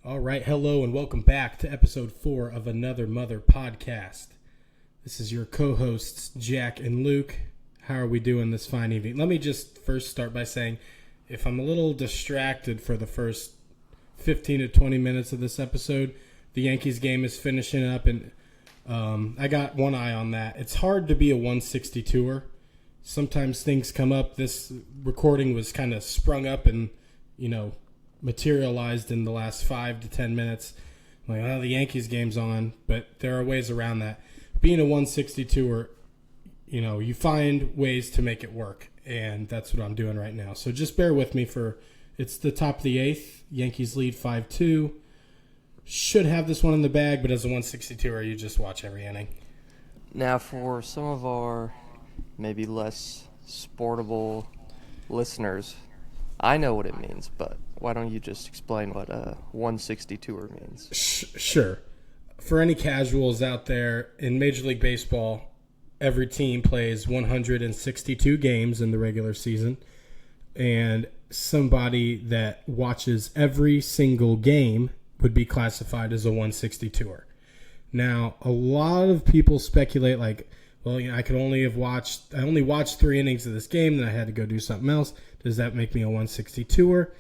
All right, hello and welcome back to episode 4 of Another Mother podcast. This is your co-hosts, Jack and Luke. How are we doing this fine evening? Let me just first start by saying, if I'm a little distracted for the first 15 to 20 minutes of this episode, the Yankees game is finishing up, and I got one eye on that. It's hard to be a 162er. Sometimes things come up. This recording was kind of sprung up and, materialized in the last 5 to 10 minutes. I'm like, the Yankees game's on, but there are ways around that. Being a 162er, you find ways to make it work, and that's what I'm doing right now. So just bear with me it's the top of the 8th. Yankees lead 5-2. Should have this one in the bag, but as a 162er, you just watch every inning. Now, for some of our maybe less sportable listeners, I know what it means, but why don't you just explain what a 162er means? Sure. For any casuals out there, in Major League Baseball, every team plays 162 games in the regular season, and somebody that watches every single game would be classified as a 162er. Now, a lot of people speculate I only watched 3 innings of this game, then I had to go do something else. Does that make me a 162er?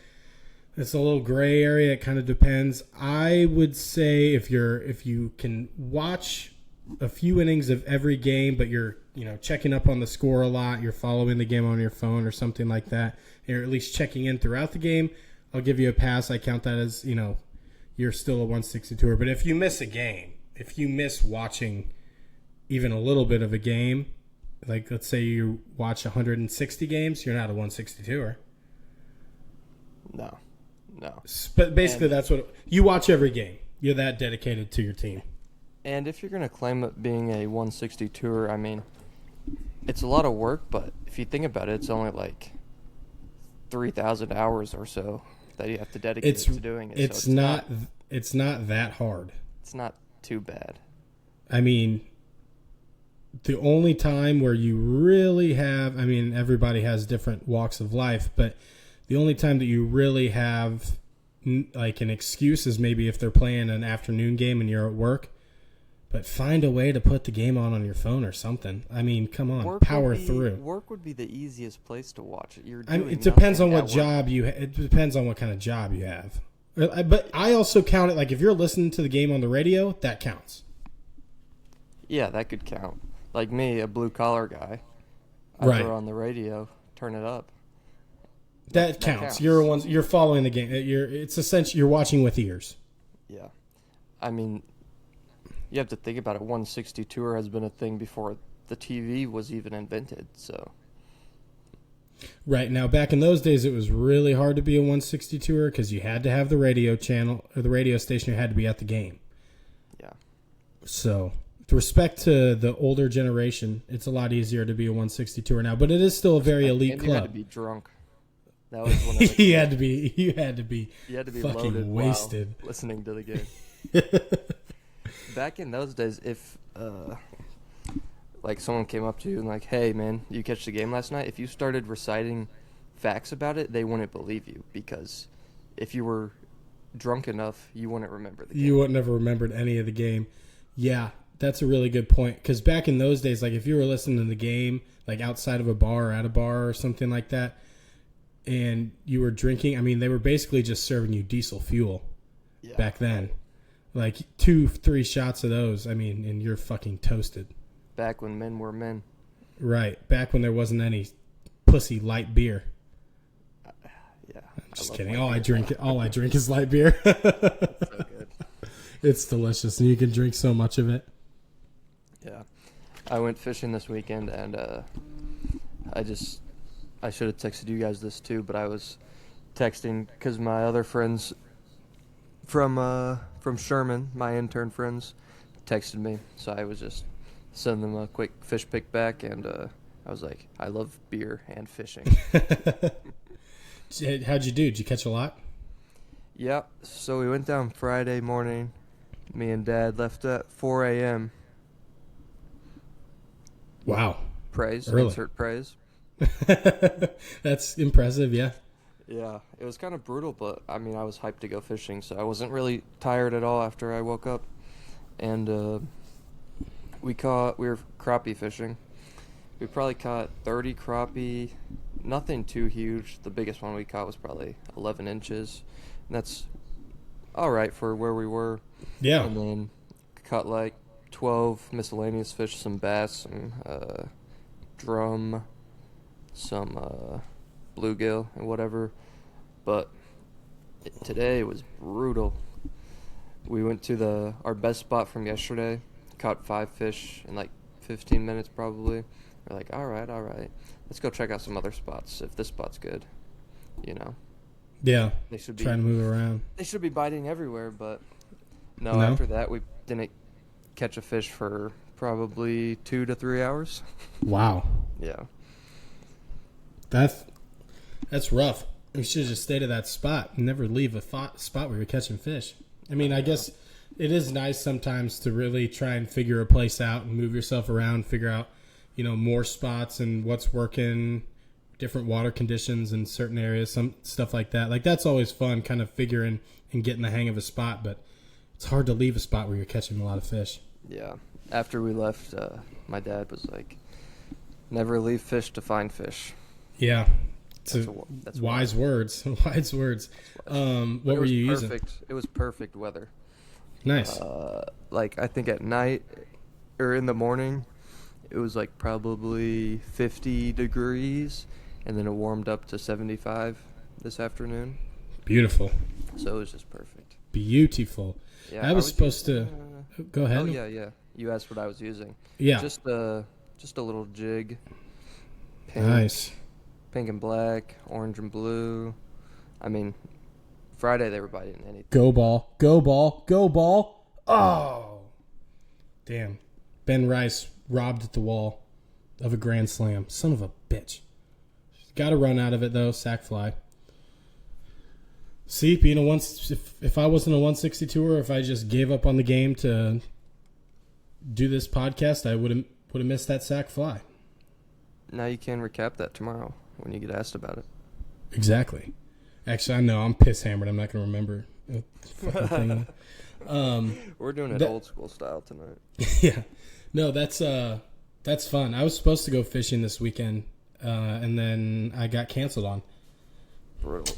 It's a little gray area. It kind of depends. I would say if you can watch a few innings of every game, but you're checking up on the score a lot, you're following the game on your phone or something like that, or at least checking in throughout the game, I'll give you a pass. I count that as you're still a 162er. But if you miss a game, if you miss watching even a little bit of a game, like let's say you watch 160 games, you're not a 162er. No. But basically, that's what you watch every game. You're that dedicated to your team. And if you're going to claim it being a 162er, I mean, it's a lot of work, but if you think about it, it's only like 3,000 hours or so that you have to dedicate to doing it. It's not that hard. It's not too bad. I mean, the only time where you really have, everybody has different walks of life, but the only time that you really have like an excuse is maybe if they're playing an afternoon game and you're at work. But find a way to put the game on your phone or something. I mean, come on, power through. Work would be the easiest place to watch it. It depends on what job it depends on what kind of job you have. But I also count it, like if you're listening to the game on the radio, that counts. Yeah, that could count. Like me, a blue-collar guy, I right. throw on the radio, turn it up. That counts. You're following the game. It's essentially you're watching with ears. Yeah. I mean, you have to think about it. 162er has been a thing before the TV was even invented, so. Right. Now, back in those days, it was really hard to be a 162er because you had to have the radio channel or the radio station. You had to be at the game. Yeah. So, with respect to the older generation, it's a lot easier to be a 162er now, but it is still a very elite club. You had to be drunk. That was one of the you had to be fucking loaded wasted while listening to the game. Back in those days, if someone came up to you and hey man, you catch the game last night, if you started reciting facts about it, they wouldn't believe you, because if you were drunk enough, you wouldn't remember the game. You wouldn't have remembered any of the game. Yeah, that's a really good point, because back in those days, if you were listening to the game outside of a bar or at a bar or something like that, and you were drinking, they were basically just serving you diesel fuel back then. 2-3 shots of those, and you're fucking toasted. Back when men were men. Right. Back when there wasn't any pussy light beer. Yeah. I'm just kidding. All I drink is light beer. It's so good. It's delicious, and you can drink so much of it. Yeah. I went fishing this weekend, and I should have texted you guys this too, but I was texting because my other friends from Sherman, my intern friends, texted me. So I was just sending them a quick fish pic back, and I was like, I love beer and fishing. How'd you do? Did you catch a lot? Yeah, so we went down Friday morning. Me and Dad left at 4 a.m. Wow. Praise. Early. Insert praise. That's impressive, yeah. Yeah, it was kind of brutal, but I mean, I was hyped to go fishing, so I wasn't really tired at all after I woke up. And we were crappie fishing. We probably caught 30 crappie, nothing too huge. The biggest one we caught was probably 11 inches. And that's all right for where we were. Yeah. And then caught like 12 miscellaneous fish, some bass, some drum, some bluegill, and whatever. But today was brutal. We went to our best spot from yesterday, caught 5 fish in like 15 minutes probably. We're like, all right, let's go check out some other spots if this spot's good. You know, Yeah. they should Trying to move around. they should be biting everywhere, but no. No? After that, we didn't catch a fish for probably 2 to 3 hours. Wow. Yeah. That's rough. We should have just stayed at that spot and never leave a spot where you're catching fish. I mean, I guess it is nice sometimes to really try and figure a place out and move yourself around, figure out, more spots and what's working, different water conditions in certain areas, some stuff like that. Like, that's always fun, kind of figuring and getting the hang of a spot, but it's hard to leave a spot where you're catching a lot of fish. Yeah. After we left, my dad was like, "Never leave fish to find fish." Yeah. That's wise words. Wise words. What were you using? It was perfect weather. Nice. Like I think at night or in the morning, it was like probably 50 degrees, and then it warmed up to 75 this afternoon. Beautiful. So it was just perfect. Beautiful. Yeah, I was supposed to go ahead. Oh yeah. You asked what I was using. Yeah. Just a little jig. Pink, Nice. Pink and black, orange and blue. I mean, Friday they were biting anything. Go ball. Go ball. Go ball. Oh. Damn. Ben Rice robbed at the wall of a grand slam. Son of a bitch. Got to run out of it, though. Sack fly. See, being if I wasn't a 162er, if I just gave up on the game to do this podcast, I would have missed that sack fly. Now you can recap that tomorrow when you get asked about it. Exactly. Actually, I know. I'm piss hammered. I'm not going to remember a fucking thing. We're doing it old school style tonight. Yeah. No, that's fun. I was supposed to go fishing this weekend, and then I got canceled on.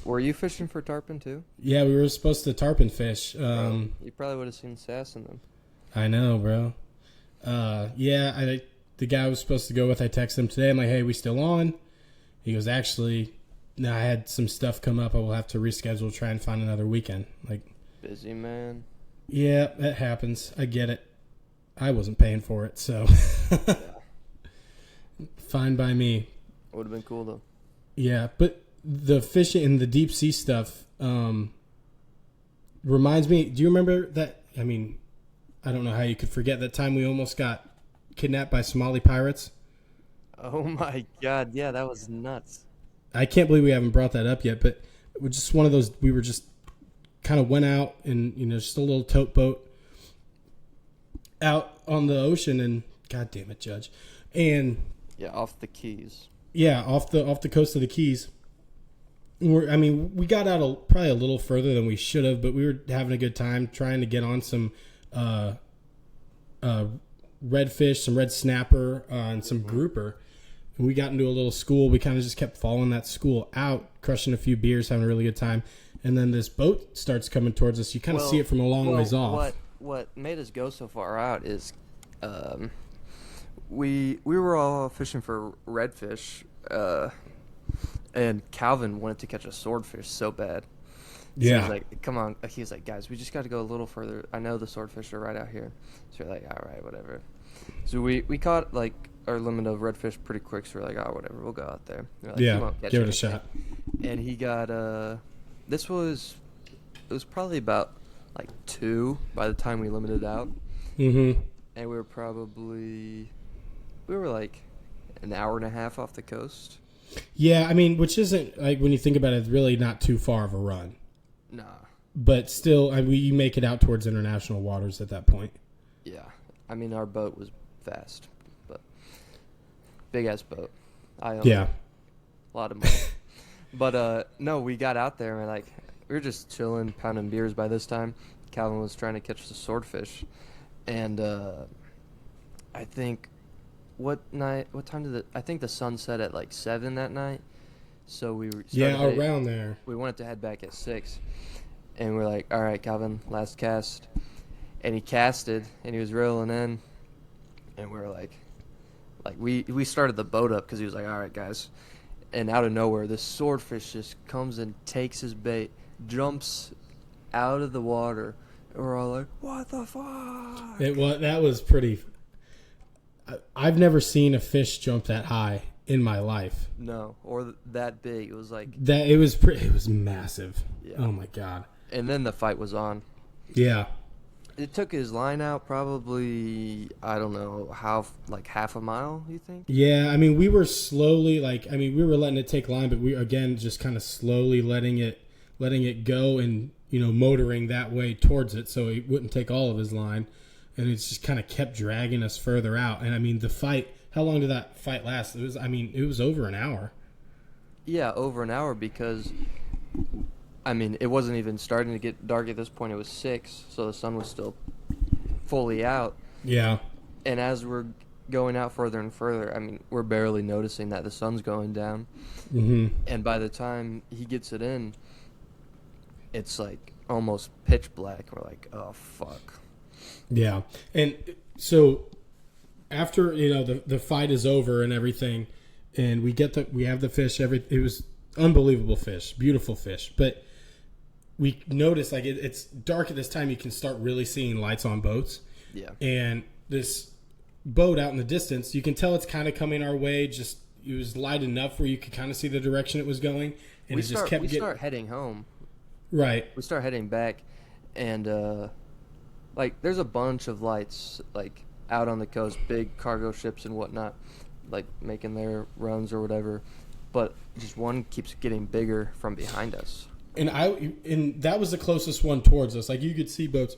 Were you fishing for tarpon too? Yeah, we were supposed to tarpon fish. You probably would have seen sass in them. I know, bro. Yeah, the guy I was supposed to go with, I texted him today. I'm like, hey, we still on? He goes, actually, no, I had some stuff come up. I will have to reschedule, try and find another weekend. Like, busy man. Yeah, that happens. I get it. I wasn't paying for it, so Yeah. Fine by me. Would have been cool though. Yeah, but the fishing and the deep sea stuff reminds me. Do you remember that? I mean, I don't know how you could forget that time we almost got kidnapped by Somali pirates. Oh my god, yeah, that was nuts. I can't believe we haven't brought that up yet, but it was just one of those. We were just kind of went out in just a little tote boat out on the ocean, and god damn it, Judge, and Yeah, off the Keys. yeah, off the coast of the Keys. We got out probably a little further than we should have, but we were having a good time trying to get on some redfish, some red snapper, and some grouper. And we got into a little school. We kind of just kept following that school out, crushing a few beers, having a really good time. And then this boat starts coming towards us. You kind of see it from a long ways off. What made us go so far out is we were all fishing for redfish, and Calvin wanted to catch a swordfish so bad. So Yeah. he was like, come on. He was like, guys, we just got to go a little further. I know the swordfish are right out here. So we're like, all right, whatever. So we caught like our limit of redfish pretty quick. So we're like, oh, whatever, we'll go out there. We're like, "You Yeah, won't catch give it a anything." shot. And he got it was probably about like 2 by the time we limited out. Mm-hmm. And we were like an hour and a half off the coast. Yeah, which isn't, like, when you think about it, it's really not too far of a run. Nah. But still, you make it out towards international waters at that point. Yeah. Our boat was fast, but big ass boat. I own Yeah. a lot of money. But no, we got out there and like we were just chilling, pounding beers by this time. Calvin was trying to catch the swordfish, and I think what time did I think the sun set at like 7 that night. So Around there. we wanted to head back at 6, and we're like, all right, Calvin, last cast, and he casted and he was reeling in, and we were like we started the boat up because he was like, all right, guys. And out of nowhere, this swordfish just comes and takes his bait, jumps out of the water, and we're all like, "What the fuck?" That was pretty. I've never seen a fish jump that high in my life. No, or that big. It was like That it was massive. Yeah. Oh my god. And then the fight was on. Yeah. It took his line out probably, I don't know, like half a mile, you think? Yeah, I mean, we were slowly we were letting it take line, but we again just kind of slowly letting it go and motoring that way towards it so he wouldn't take all of his line, and it's just kind of kept dragging us further out. And I mean, the fight. How long did that fight last? It was over an hour. Yeah, over an hour because, it wasn't even starting to get dark at this point. It was 6, so the sun was still fully out. Yeah. And as we're going out further and further, we're barely noticing that the sun's going down. Mm-hmm. And by the time he gets it in, it's like almost pitch black. We're like, oh, fuck. Yeah. And so after, the fight is over and everything, and we have the fish, it was unbelievable fish, beautiful fish. But we noticed it's dark at this time. You can start really seeing lights on boats. Yeah. And this boat out in the distance, you can tell it's kind of coming our way. Just it was light enough where you could kind of see the direction it was going, and we it just kept getting. start heading home. Right. We start heading back, and there's a bunch of lights out on the coast, big cargo ships and whatnot, making their runs or whatever. But just one keeps getting bigger from behind us. And that was the closest one towards us. You could see boats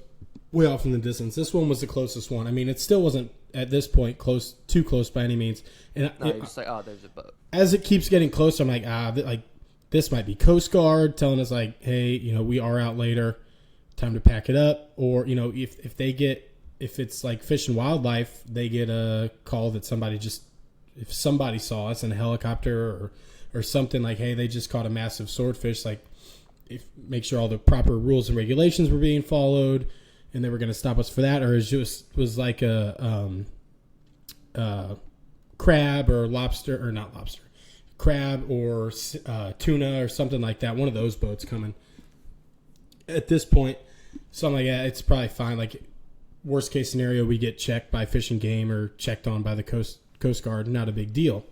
way off in the distance. This one was the closest one. It still wasn't at this point too close by any means. And you're just like, oh, there's a boat. As it keeps getting closer, I'm like, this might be Coast Guard telling us hey, we are out later, time to pack it up. Or if it's like Fish and Wildlife, they get a call that if somebody saw us in a helicopter or something, hey, they just caught a massive swordfish, make sure all the proper rules and regulations were being followed, and they were going to stop us for that, or it just was like a crab or lobster, or not lobster, crab or tuna or something like that. One of those boats coming at this point. So I'm like, yeah, it's probably fine. Worst case scenario, we get checked by Fish and Game or checked on by the Coast Guard. Not a big deal.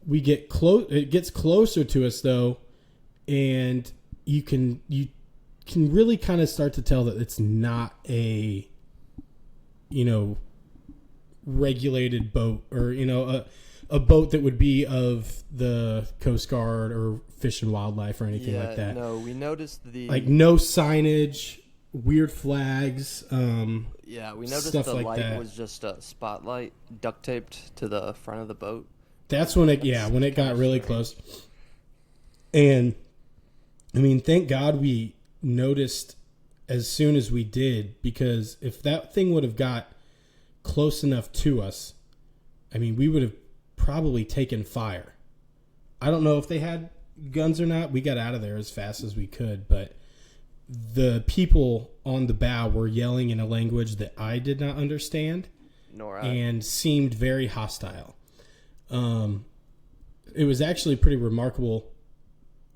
We get close. It gets closer to us though, and you can really kind of start to tell that it's not a regulated boat, or a boat that would be of the Coast Guard or Fish and Wildlife or anything like that. No, we noticed no signage, weird flags. We noticed stuff the like light that. was just a spotlight duct taped to the front of the boat. That's when it got really close. And thank God we noticed as soon as we did, because if that thing would have got close enough to us, we would have probably taken fire. I don't know if they had guns or not. We got out of there as fast as we could, but the people on the bow were yelling in a language that I did not understand, Nor I. and seemed very hostile. It was actually pretty remarkable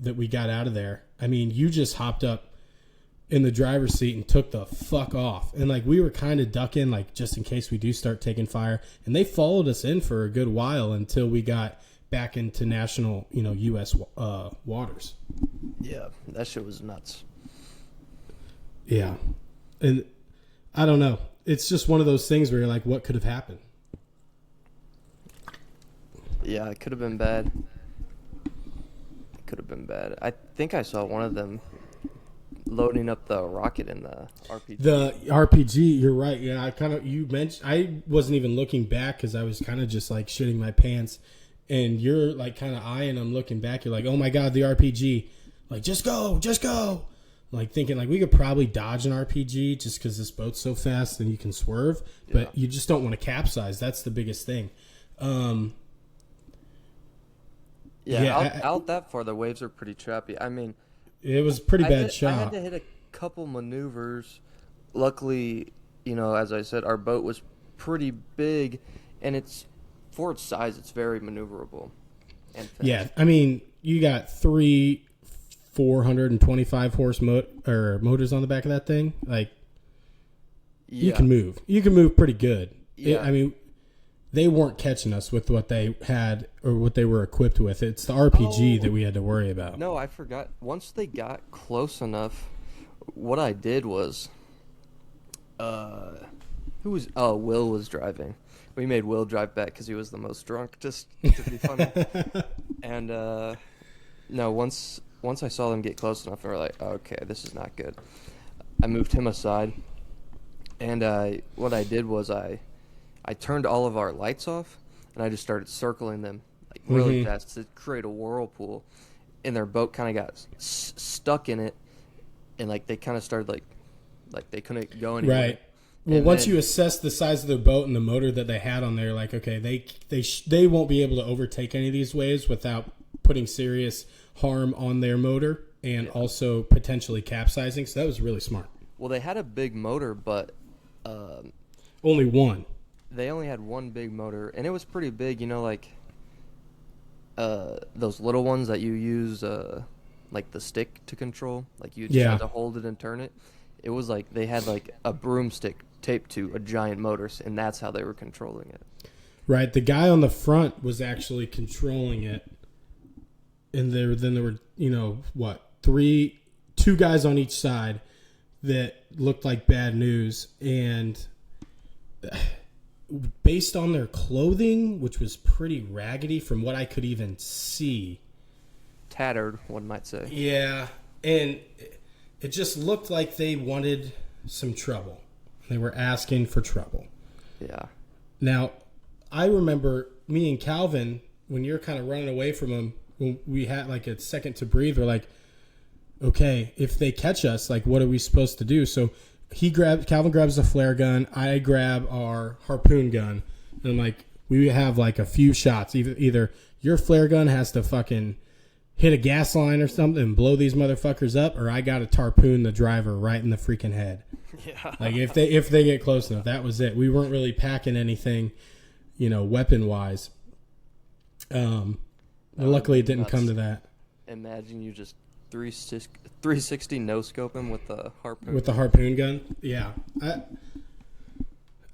that we got out of there. You just hopped up in the driver's seat and took the fuck off. And we were kind of ducking, just in case we do start taking fire. And they followed us in for a good while until we got back into national, U.S. Waters. Yeah, that shit was nuts. Yeah. And I don't know. It's just one of those things where you're like, what could have happened? Yeah, it could have been bad. I think I saw one of them loading up the rocket in the RPG. The RPG, you're right. Yeah, you mentioned, I wasn't even looking back because I was kind of just shitting my pants. and you're like kind of eyeing them, looking back. You're like, oh my god, the RPG! Like, just go, just go. Like thinking like we could probably dodge an RPG just because this boat's so fast and you can swerve, but you just don't want to capsize. That's the biggest thing. Out that far, the waves are pretty choppy. I mean, it was a pretty bad shot. I had to hit a couple maneuvers. Luckily, as I said, our boat was pretty big, and for its size, it's very maneuverable. And fast. Yeah, I mean, you got 425 horse motors on the back of that thing. Like, you can move. You can move pretty good. Yeah. I mean, they weren't catching us with what they had or what they were equipped with. It's the RPG that we had to worry about. No, I forgot. Once they got close enough, what I did was, Will was driving. We made Will drive back because he was the most drunk, just to be funny. And no, once I saw them get close enough, I was like, okay, this is not good. I moved him aside, and what I did was I turned all of our lights off, and I just started circling them like really fast to create a whirlpool. And their boat kind of got stuck in it, and like they kind of started like they couldn't go anywhere. Right. Well, once you assess the size of their boat and the motor that they had on there, like, okay, they won't be able to overtake any of these waves without putting serious harm on their motor and also potentially capsizing. So that was really smart. Well, they had a big motor, but only one. They only had one big motor, and it was pretty big. Like those little ones that you use, like the stick to control. Like you just had to hold it and turn it. It was like they had like a broomstick taped to a giant motor, and that's how they were controlling it. Right. The guy on the front was actually controlling it. And there were, two guys on each side that looked like bad news. And based on their clothing, which was pretty raggedy from what I could even see. Tattered, one might say. Yeah. And it just looked like they wanted some trouble. They were asking for trouble. Yeah. Now, I remember me and Calvin, when you're kind of running away from them, when we had like a second to breathe, we're like, okay, if they catch us, like, what are we supposed to do? So Calvin grabs the flare gun, I grab our harpoon gun, and I'm like, we have like a few shots. Either your flare gun has to fucking hit a gas line or something and blow these motherfuckers up, or I got to harpoon the driver right in the freaking head. Yeah. Like if they get close enough, that was it. We weren't really packing anything, weapon wise. Luckily it didn't come to that. Imagine you just 360 no scope him with the harpoon. With the harpoon gun, yeah.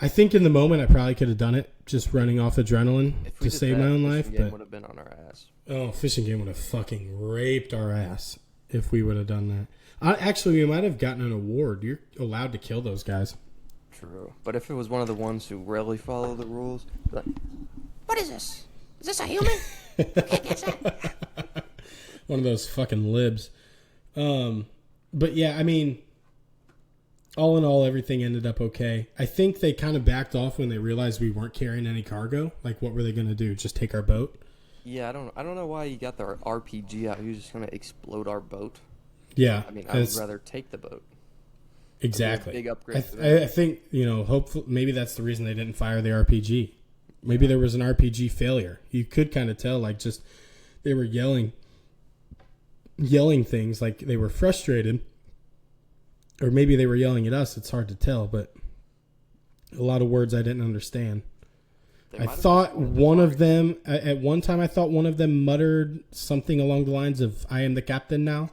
I think in the moment I probably could have done it, just running off adrenaline to save my own life. But would have been on our ass. Oh, fishing game would have fucking raped our ass if we would have done that. Actually, we might have gotten an award. You're allowed to kill those guys. True. But if it was one of the ones who really follow the rules, like, what is this? Is this a human? Okay, guess that. One of those fucking libs. But yeah, I mean, all in all, everything ended up okay. I think they kind of backed off when they realized we weren't carrying any cargo. Like, what were they going to do? Just take our boat? Yeah, I don't know why you got the RPG out. He was just going to explode our boat. Yeah. I mean, I would rather take the boat. Exactly. Big upgrade. I think, hopefully, maybe that's the reason they didn't fire the RPG. Maybe there was an RPG failure. You could kind of tell, like, just they were yelling things, like they were frustrated. Or maybe they were yelling at us. It's hard to tell, but a lot of words I didn't understand. I thought one of them, at one time, I thought one of them muttered something along the lines of, I am the captain now.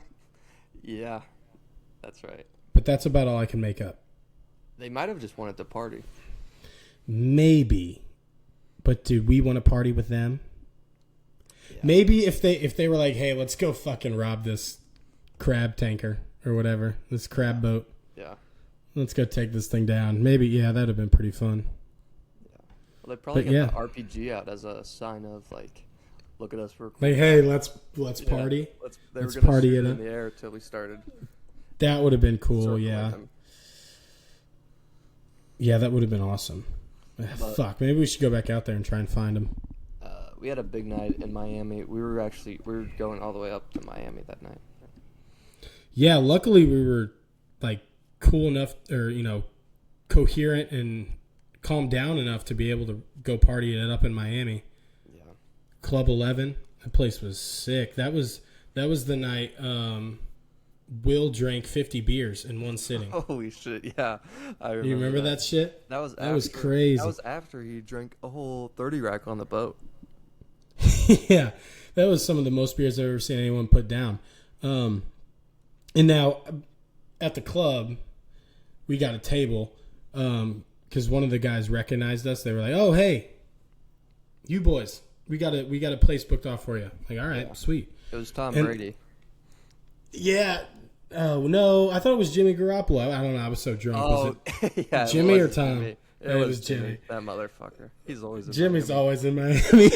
Yeah, that's right. But that's about all I can make up. They might have just wanted to party. Maybe. But do we want to party with them? Yeah. Maybe if they were like, hey, let's go fucking rob this crab tanker or whatever, this crab boat. Yeah. Let's go take this thing down. Maybe, yeah, that'd have been pretty fun. Well, they probably got the RPG out as a sign of, like, look at us. We're cool. Like, hey, let's party. Let's party it in the air until we started. That would have been cool, yeah. Yeah, that would have been awesome. Fuck, maybe we should go back out there and try and find them. we had a big night in Miami. We were going all the way up to Miami that night. Yeah, luckily we were like cool enough, or coherent and calmed down enough to be able to go party it up in Miami. Yeah. Club 11, that place was sick. That was the night Will drank 50 beers in one sitting. Holy shit! Yeah, I remember. You remember that shit? That was crazy. That was after he drank a whole 30 rack on the boat. Yeah, that was some of the most beers I've ever seen anyone put down. And now at the club, we got a table because one of the guys recognized us. They were like, "Oh, hey, you boys, we got a place booked off for you." Like, all right, Yeah. sweet. It was Tom And- Brady. Yeah. Oh no, I thought it was Jimmy Garoppolo. I don't know. I was so drunk. Was it yeah. Jimmy it or was Tom? Jimmy. It was Jimmy. That motherfucker. He's always in Jimmy's Miami. always in Miami.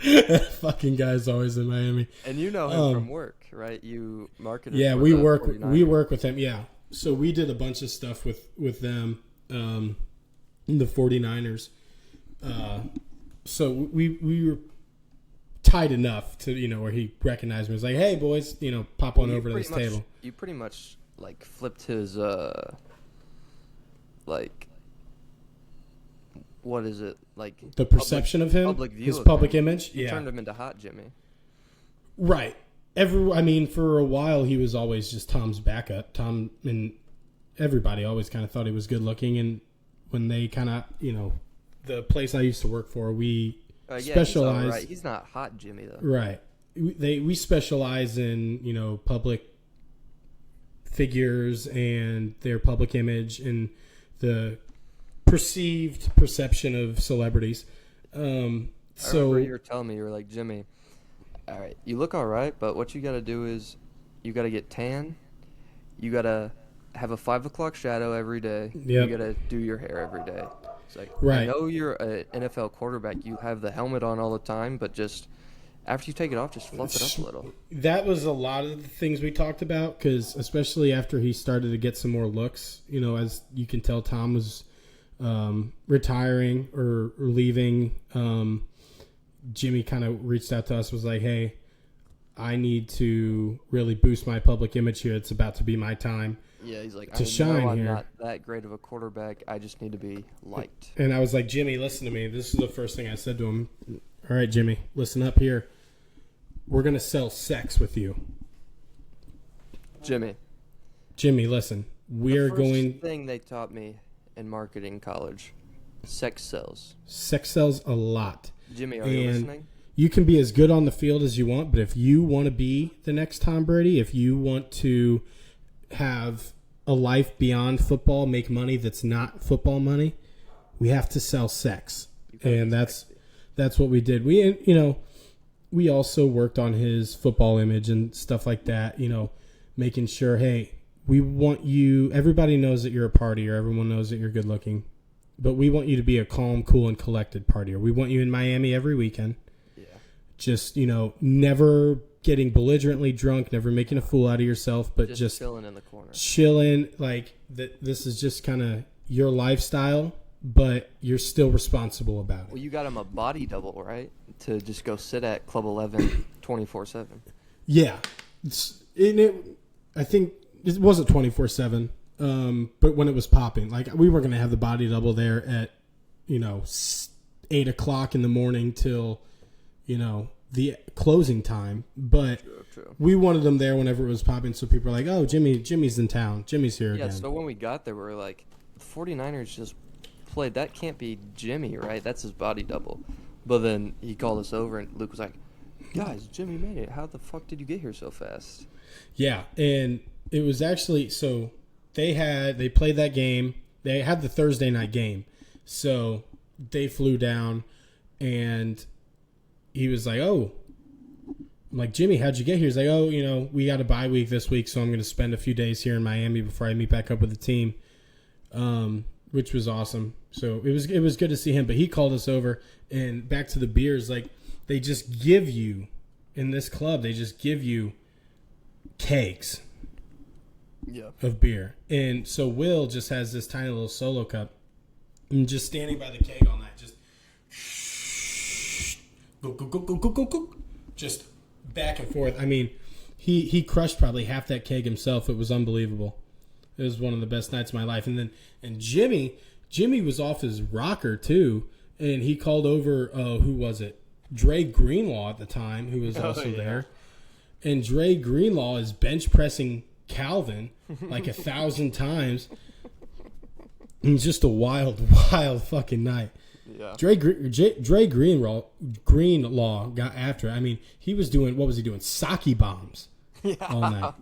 That fucking guy's always in Miami. And you know him from work, right? You marketed. Yeah, for we the work 49ers. with him. Yeah, so we did a bunch of stuff with them, the 49ers. So we were tight enough to where he recognized me. He was like, "Hey boys, pop on You over to this pretty much- table." You pretty much like flipped his like what is it like The perception of him, public view his of public him. image. You Yeah, turned him into Hot Jimmy. right. For a while he was always just Tom's backup. Tom and everybody always kind of thought he was good looking, and when they kind of the place I used to work for, we Yeah, specialize. he's, right. He's not Hot Jimmy though. Right. We specialize in public figures and their public image and the perceived perception of celebrities. I remember you were telling me, you were like, Jimmy, all right, you look all right, but what you got to do is you got to get tan. You got to have a 5 o'clock shadow every day. Yep. You got to do your hair every day. It's like, I Right. know you're an NFL quarterback. You have the helmet on all the time, but just after you take it off, just fluff it up a little. That was a lot of the things we talked about, because especially after he started to get some more looks, as you can tell, Tom was retiring or leaving. Jimmy kind of reached out to us, was like, "Hey, I need to really boost my public image here. It's about to be my time." Yeah, he's like, To I shine know I'm here. not that great of a quarterback. I just need to be liked. And I was like, "Jimmy, listen to me." This is the first thing I said to him. "All right, Jimmy, listen up here. We're going to sell sex with you." Jimmy, listen. We're the first thing they taught me in marketing college, sex sells. Sex sells a lot. Jimmy, are you And listening? you can be as good on the field as you want, but if you want to be the next Tom Brady, if you want to have a life beyond football, make money that's not football money, we have to sell sex. And that's what we did. We also worked on his football image and stuff like that, making sure, hey, we want you, everybody knows that you're a partier, everyone knows that you're good looking, but we want you to be a calm, cool, and collected partier. We want you in Miami every weekend. Yeah. Just, never getting belligerently drunk, never making a fool out of yourself, but just chilling in the corner. chilling. Like, this is just kind of your lifestyle, but you're still responsible about Well, it. you got him a body double, right? To just go sit at Club 11 24/7. Yeah. I think it wasn't 24/7, but when it was popping, like, we were going to have the body double there at, 8 o'clock in the morning till, the closing time. But True. we wanted them there whenever it was popping, so people are like, "Oh, Jimmy's in town. Jimmy's here Yeah, again." so when we got there, we were like, the 49ers just played. That can't be Jimmy, right? That's his body double. But then he called us over, and Luke was like, guys, Jimmy made it. How the fuck did you get here so fast? Yeah, and it was actually, so they played that game. They had the Thursday night game. So they flew down, and he was like, "Oh," I'm like, "Jimmy, how'd you get here?" He's like, "Oh, we got a bye week this week, so I'm going to spend a few days here in Miami before I meet back up with the team," which was awesome. So it was good to see him. But he called us over, and back to the beers. Like, they just give you in this club, they just give you kegs Yeah. of beer. And so Will just has this tiny little solo cup, and just standing by the keg all night, just go, go, go, go, go, go, go, just back and forth. I mean, he crushed probably half that keg himself. It was unbelievable. It was one of the best nights of my life. And Jimmy was off his rocker too, and he called over who was it? Dre Greenlaw at the time, who was also there. And Dre Greenlaw is bench pressing Calvin like 1,000 times. It's just a wild, wild fucking night. Yeah. Dre Greenlaw got after it. I mean, he was doing, what was he doing? Sake bombs all night.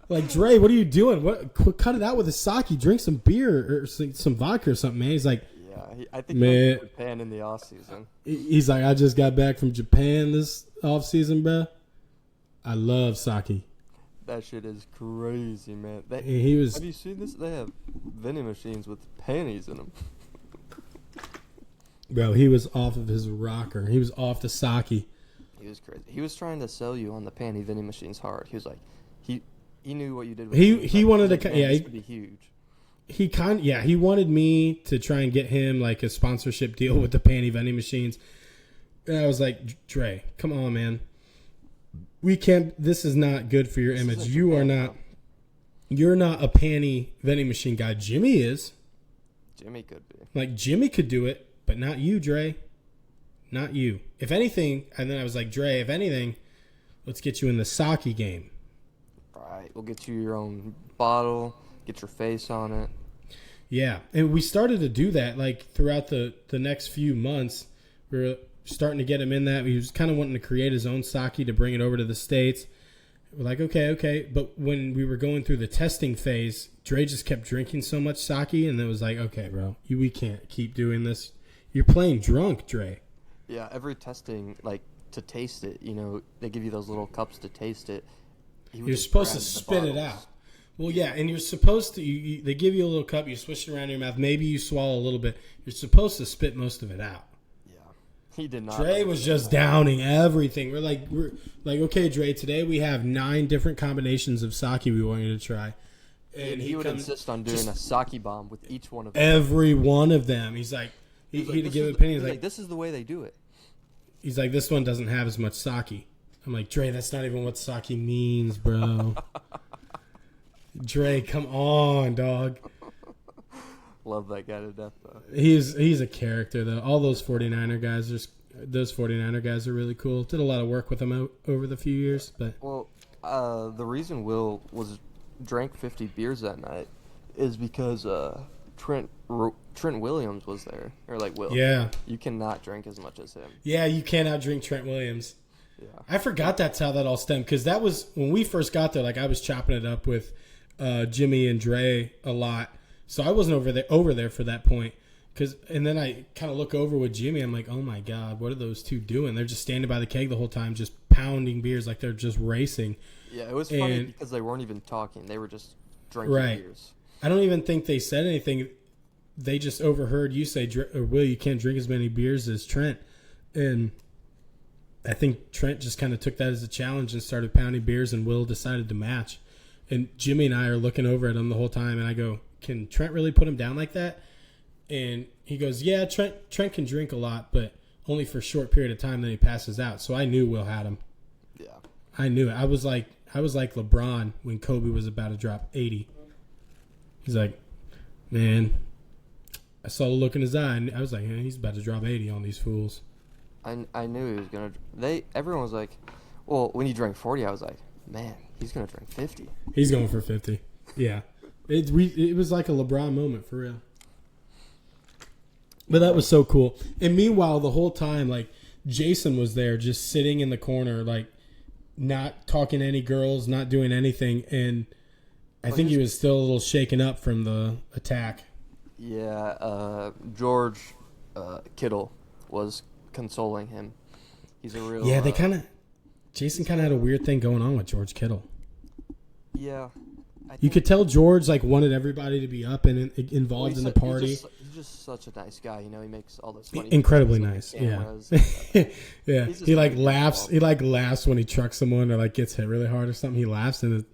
Like, Dre, what are you doing? Cut it out with a sake. Drink some beer or some vodka or something, man. He's like, yeah, I think man, he went to Japan in the off season. He's like, I just got back from Japan this off season, bro. I love sake. That shit is crazy, man. Have you seen this? They have vending machines with panties in them. Bro, he was off of his rocker. He was off the sake. He was crazy. He was trying to sell you on the panty vending machines hard. He was like, he knew what you did. He wanted to, this would be huge. He wanted me to try and get him like a sponsorship deal with the panty vending machines. And I was like, Dre, come on, man. We can't. This is not good for your image. You're not a panty vending machine guy. Jimmy is. Jimmy could be. Like, Jimmy could do it, but not you, Dre. Not you. If anything, and then I was like, Dre, if anything, let's get you in the sake game. Right. We'll get you your own bottle. Get your face on it. Yeah, and we started to do that like throughout the next few months. We were starting to get him in that. He was kind of wanting to create his own sake to bring it over to the States. We're like, okay. But when we were going through the testing phase, Dre just kept drinking so much sake, and it was like, okay, bro, we can't keep doing this. You're playing drunk, Dre. Yeah, every testing, like, to taste it, they give you those little cups to taste it. You're supposed to spit it out. Well, yeah, and you're supposed to, they give you a little cup, you swish it around your mouth, maybe you swallow a little bit. You're supposed to spit most of it out. Yeah, he did not. Dre was just downing everything. We're like, okay, Dre, today we have 9 different combinations of sake we want you to try. And he would insist on doing a sake bomb with each one of them. Every one of them. He's like, he'd give an opinion. He's like, this is the way they do it. He's like, this one doesn't have as much sake. I'm like, Dre, that's not even what sake means, bro. Dre, come on, dog. Love that guy to death, though. He's a character, though. All those 49er guys are really cool. Did a lot of work with them over the few years, but well, the reason Will drank 50 beers that night is because Trent Williams was there, or like Will. Yeah, you cannot drink as much as him. Yeah, you cannot drink Trent Williams. Yeah, I forgot that's how that all stemmed, because that was when we first got there. Like, I was chopping it up with Jimmy and Dre a lot, so I wasn't over there for that point. And then I kind of look over with Jimmy. I'm like, oh my god, what are those two doing? They're just standing by the keg the whole time, just pounding beers like they're just racing. Yeah, it was funny because they weren't even talking; they were just drinking beers. I don't even think they said anything. They just overheard you say, Will, you can't drink as many beers as Trent. And I think Trent just kind of took that as a challenge and started pounding beers, and Will decided to match. And Jimmy and I are looking over at him the whole time, and I go, can Trent really put him down like that? And he goes, yeah, Trent can drink a lot, but only for a short period of time, then he passes out. So I knew Will had him. Yeah. I knew it. I was like LeBron when Kobe was about to drop 80. He's like, man, I saw the look in his eye, and I was like, he's about to drop 80 on these fools. I knew he was going to. Everyone was like, well, when he drank 40, I was like, man, he's going to drink 50. He's going for 50. Yeah. It was like a LeBron moment, for real. But that was so cool. And meanwhile, the whole time, like, Jason was there just sitting in the corner, like, not talking to any girls, not doing anything. And I think he was still a little shaken up from the attack. Yeah, George Kittle was consoling him. He's a real... Yeah, Jason kind of had a weird thing going on with George Kittle. Yeah. You could tell George, like, wanted everybody to be up and involved in the party. He's just such a nice guy. He makes all this money. Incredibly nice, cameras, yeah. Yeah, he, like, laughs. He, like, laughs when he trucks someone or, like, gets hit really hard or something. He laughs, and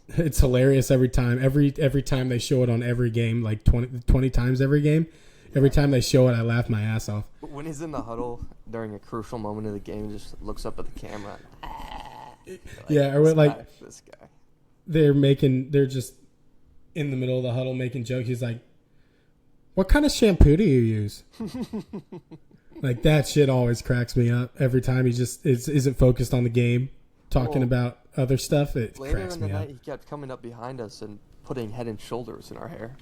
it's hilarious every time. Every time they show it on every game, like 20 times every game. Every time they show it, I laugh my ass off. When he's in the huddle during a crucial moment of the game, he just looks up at the camera. Yeah, or like this guy. they're just in the middle of the huddle making jokes. He's like, "What kind of shampoo do you use?" Like that shit always cracks me up every time he just isn't focused on the game, talking about other stuff. It Later cracks in the me night, up. he kept coming up behind us and putting Head and Shoulders in our hair.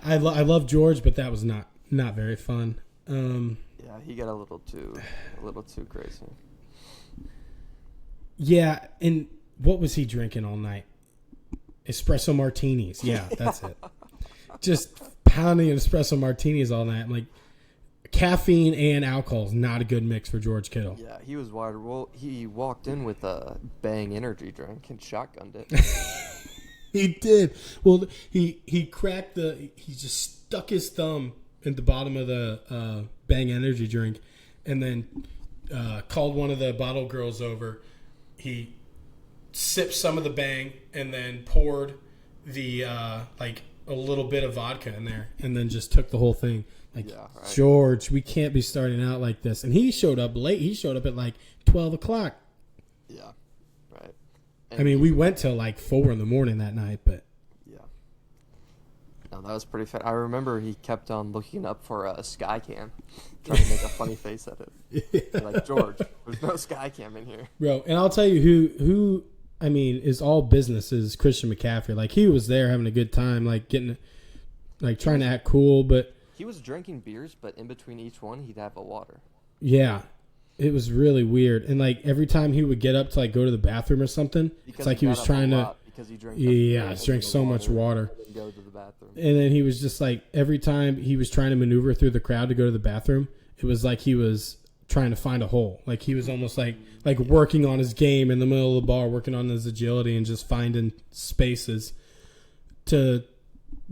I love George, but that was not very fun. Yeah, he got a little too crazy. Yeah, and what was he drinking all night? Espresso martinis. Yeah, that's it. Just pounding espresso martinis all night. Like caffeine and alcohol is not a good mix for George Kittle. Yeah, he was wired. Well, he walked in with a Bang energy drink and shotgunned it. He did. Well, he cracked he just stuck his thumb in the bottom of the Bang energy drink, and then called one of the bottle girls over. He sipped some of the Bang and then poured the like a little bit of vodka in there, and then just took the whole thing. Like, Yeah, right. George, we can't be starting out like this. And he showed up late. He showed up at like 12 o'clock. Yeah, right. I mean, we went till like 4 in the morning that night, but Yeah. No, that was pretty fun. I remember he kept on looking up for a sky cam, trying to make a funny face at it. You're like, George, there's no sky cam in here. bro, and I'll tell you who I mean is all business is Christian McCaffrey. Like he was there having a good time, like getting, like trying to act cool, but He was drinking beers, but in between each one, he'd have a water. yeah, it was really weird. And like every time he would get up to like go to the bathroom or something, it's like he was trying to. Because he drank. Yeah, he drank so much water. And go to the bathroom. And then he was just like, every time he was trying to maneuver through the crowd to go to the bathroom, it was like he was trying to find a hole. Like he was almost like working on his game in the middle of the bar, working on his agility and just finding spaces to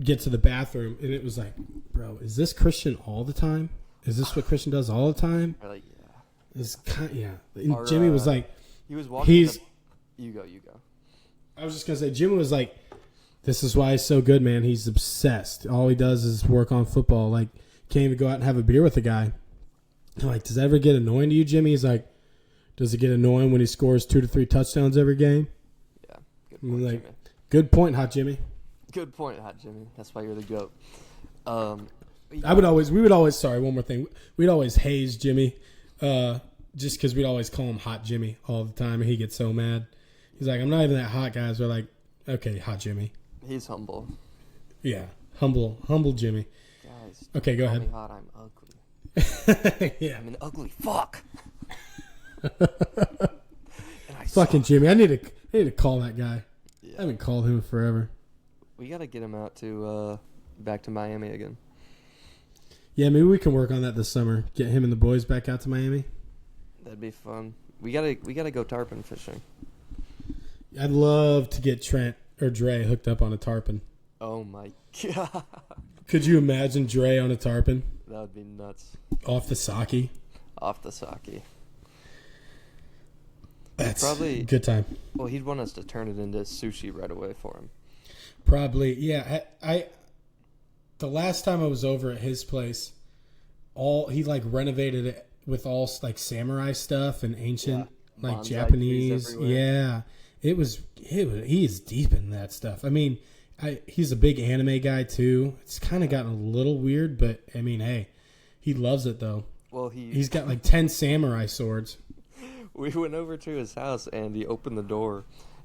get to the bathroom. And it was like, bro, is this Christian all the time? Is this what Christian does all the time? We're like, yeah. It's kind, yeah. And Our, Jimmy was like, He was walking. You go. I was just gonna say, Jimmy was like, this is why he's so good, man. He's obsessed. All he does is work on football. Like, can't even go out and have a beer with the guy. I'm like, does that ever get annoying to you, Jimmy? He's like, does it get annoying when he scores 2 to 3 touchdowns every game? Yeah. Good I'm point, like, Jimmy. good point, Hot Jimmy. Good point, Hot Jimmy. That's why you're the goat. We would always, sorry, one more thing. We'd always haze Jimmy, just because we'd always call him Hot Jimmy all the time, and he gets so mad. He's like, I'm not even that hot, guys. We're like, okay, Hot Jimmy. He's humble. Yeah, humble Jimmy. Guys. Okay, go call ahead. Me hot, I'm ugly. Yeah. I'm an ugly fuck. And I Fucking suck. Jimmy. I need to call that guy. Yeah. I haven't called him forever. We gotta get him out to back to Miami again. Yeah, maybe we can work on that this summer. Get him and the boys back out to Miami. That'd be fun. We gotta go tarpon fishing. I'd love to get Trent or Dre hooked up on a tarpon. Oh my god. Could you imagine Dre on a tarpon That would be nuts. off the sake? Off the sake. That's Probably- a good time. Well, he'd want us to turn it into sushi right away for him. Probably, yeah. I the last time I was over at his place, he like renovated it with all like samurai stuff and ancient like Bonsai Japanese. trees everywhere. Yeah, it was. He is deep in that stuff. I mean, he's a big anime guy too. It's kind of gotten a little weird, but I mean, hey, he loves it though. Well, He's got like 10 samurai swords. we went over to his house and he opened the door,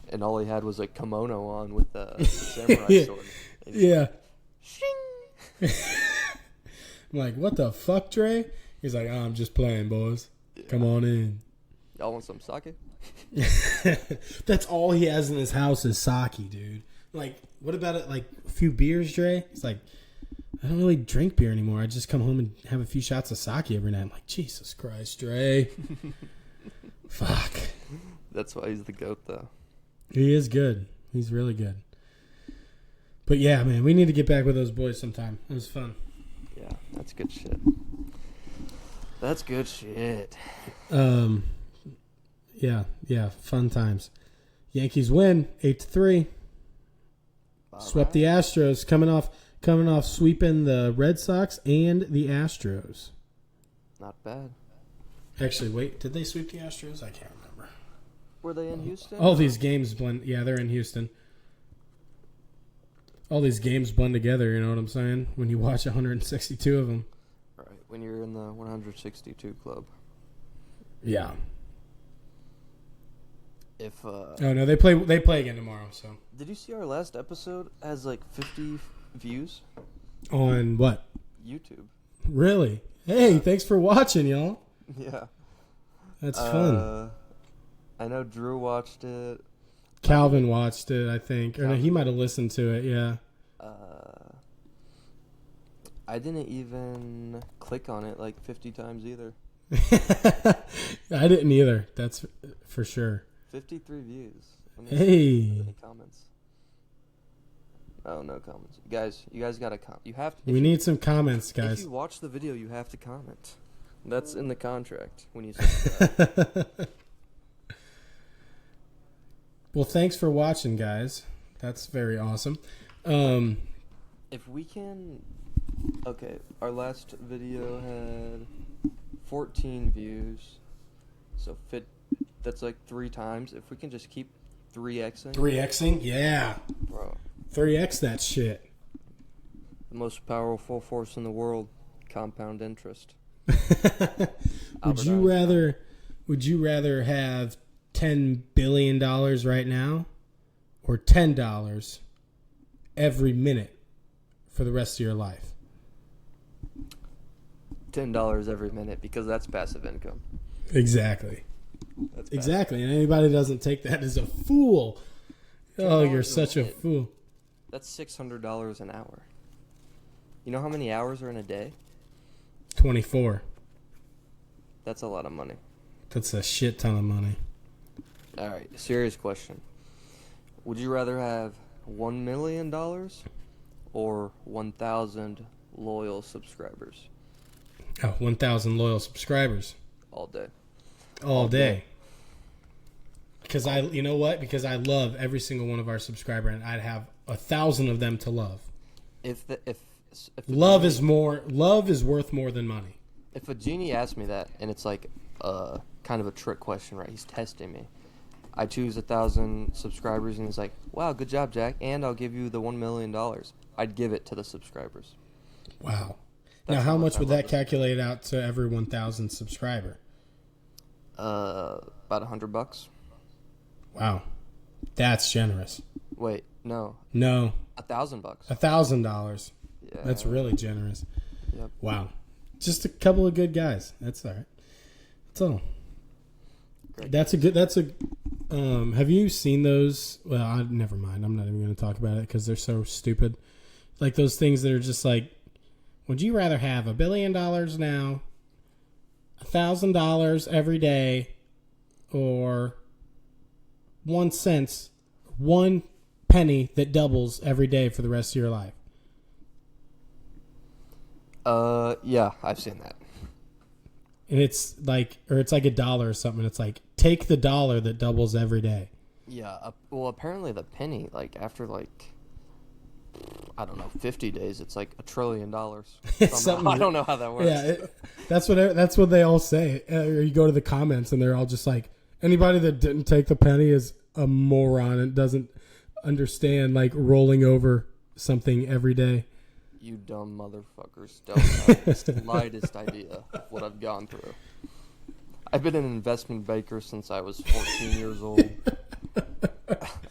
and all he had was a kimono on with a samurai Yeah. sword. And he- Yeah. Shing! I'm like, what the fuck, Dre? He's like, I'm just playing, boys. Come on in. Y'all want some sake? That's all he has in his house is sake, dude. Like, what about it? Like a few beers, Dre? It's like, I don't really drink beer anymore. I just come home and have a few shots of sake every night. I'm like, Jesus Christ, Dre. Fuck. That's why he's the goat, though. He is good. He's really good. But yeah, man, we need to get back with those boys sometime. It was fun. Yeah, that's good shit. That's good shit. Yeah, fun times. Yankees win 8-3. Swept the Astros, coming off sweeping the Red Sox and the Astros. Not bad. Actually, wait, did they sweep the Astros? I can't remember. Were they in Houston? All these games blend. Yeah, they're in Houston. All these games blend together. You know what I'm saying? When you watch 162 of them. Right. When you're in the 162 club. Yeah. If Oh no, they play again tomorrow. So. Did you see our last episode has like 50 views? On what? YouTube. Really? Hey, thanks for watching, y'all. Yeah. That's fun. I know Drew watched it. Calvin watched it, I think. Or no, he might have listened to it, yeah. I didn't even click on it like 50 times either. I didn't either. That's for sure. 53 views. Hey. Any comments? Oh, no comments. You guys got to comment. You have to. We need some comments, If guys. you watch the video, you have to comment. That's in the contract when you subscribe. Well, thanks for watching, guys. That's very awesome. If we can... Okay, our last video had 14 views. So that's like 3 times. If we can just keep 3xing. 3xing? Yeah. Bro. 3x that shit. The most powerful force in the world. Compound interest. Would you rather have $10 billion right now or $10 every minute for the rest of your life? $10 every minute because that's passive income. Exactly. That's Exactly. And anybody that doesn't take that is a fool. Oh, you're such a fool. That's $600 an hour. You know how many hours are in a day? 24. That's a lot of money. That's a shit ton of money. All right, serious question. Would you rather have $1 million or 1,000 loyal subscribers Oh, 1,000 loyal subscribers all day? all day. Because you know what? Because I love every single one of our subscribers, and I'd have 1,000 of them to love. If Love is worth more than money. If a genie asked me that, and it's like kind of a trick question, right? He's testing me. I choose 1,000 subscribers, and he's like, "Wow, good job, Jack, and I'll give you the $1 million." I'd give it to the subscribers. Wow. That's Now, how much would I that love calculate out to every 1,000 subscriber? About $100. Wow. That's generous. Wait, no, No. $1,000. $1,000. Yeah, That's really generous. Yep. Wow. Just a couple of good guys. That's all right. That's all. Great. Have you seen those? Well, never mind. I'm not even going to talk about it because they're so stupid. Like those things that are just like, would you rather have $1 billion now, $1,000 every day, or 1 cent, 1 penny that doubles every day for the rest of your life? Yeah, I've seen that. And it's like $1 or something. It's like, take the dollar that doubles every day. Yeah, well, apparently the penny, like, after, like, I don't know, 50 days, it's like $1 trillion. I don't know how that works. Yeah, that's what they all say. Or you go to the comments and they're all just like, anybody that didn't take the penny is a moron and doesn't understand like rolling over something every day. You dumb motherfuckers don't have the slightest idea of what I've gone through. I've been an investment banker since I was 14 years old.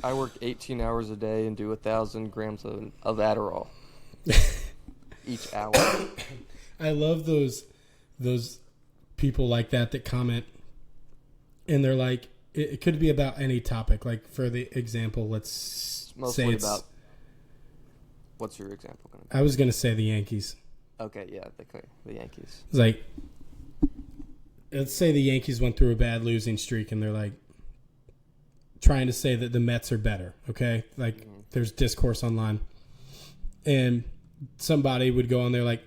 I work 18 hours a day and do 1,000 grams of Adderall each hour. I love those people like that comment, and they're like, it could be about any topic. Like for the example, let's Mostly say it's about. What's your example going to be? I was gonna say the Yankees. Okay, yeah, the Yankees. It's like, let's say the Yankees went through a bad losing streak, and they're like trying to say that the Mets are better. Okay, like there's discourse online, and somebody would go on there like,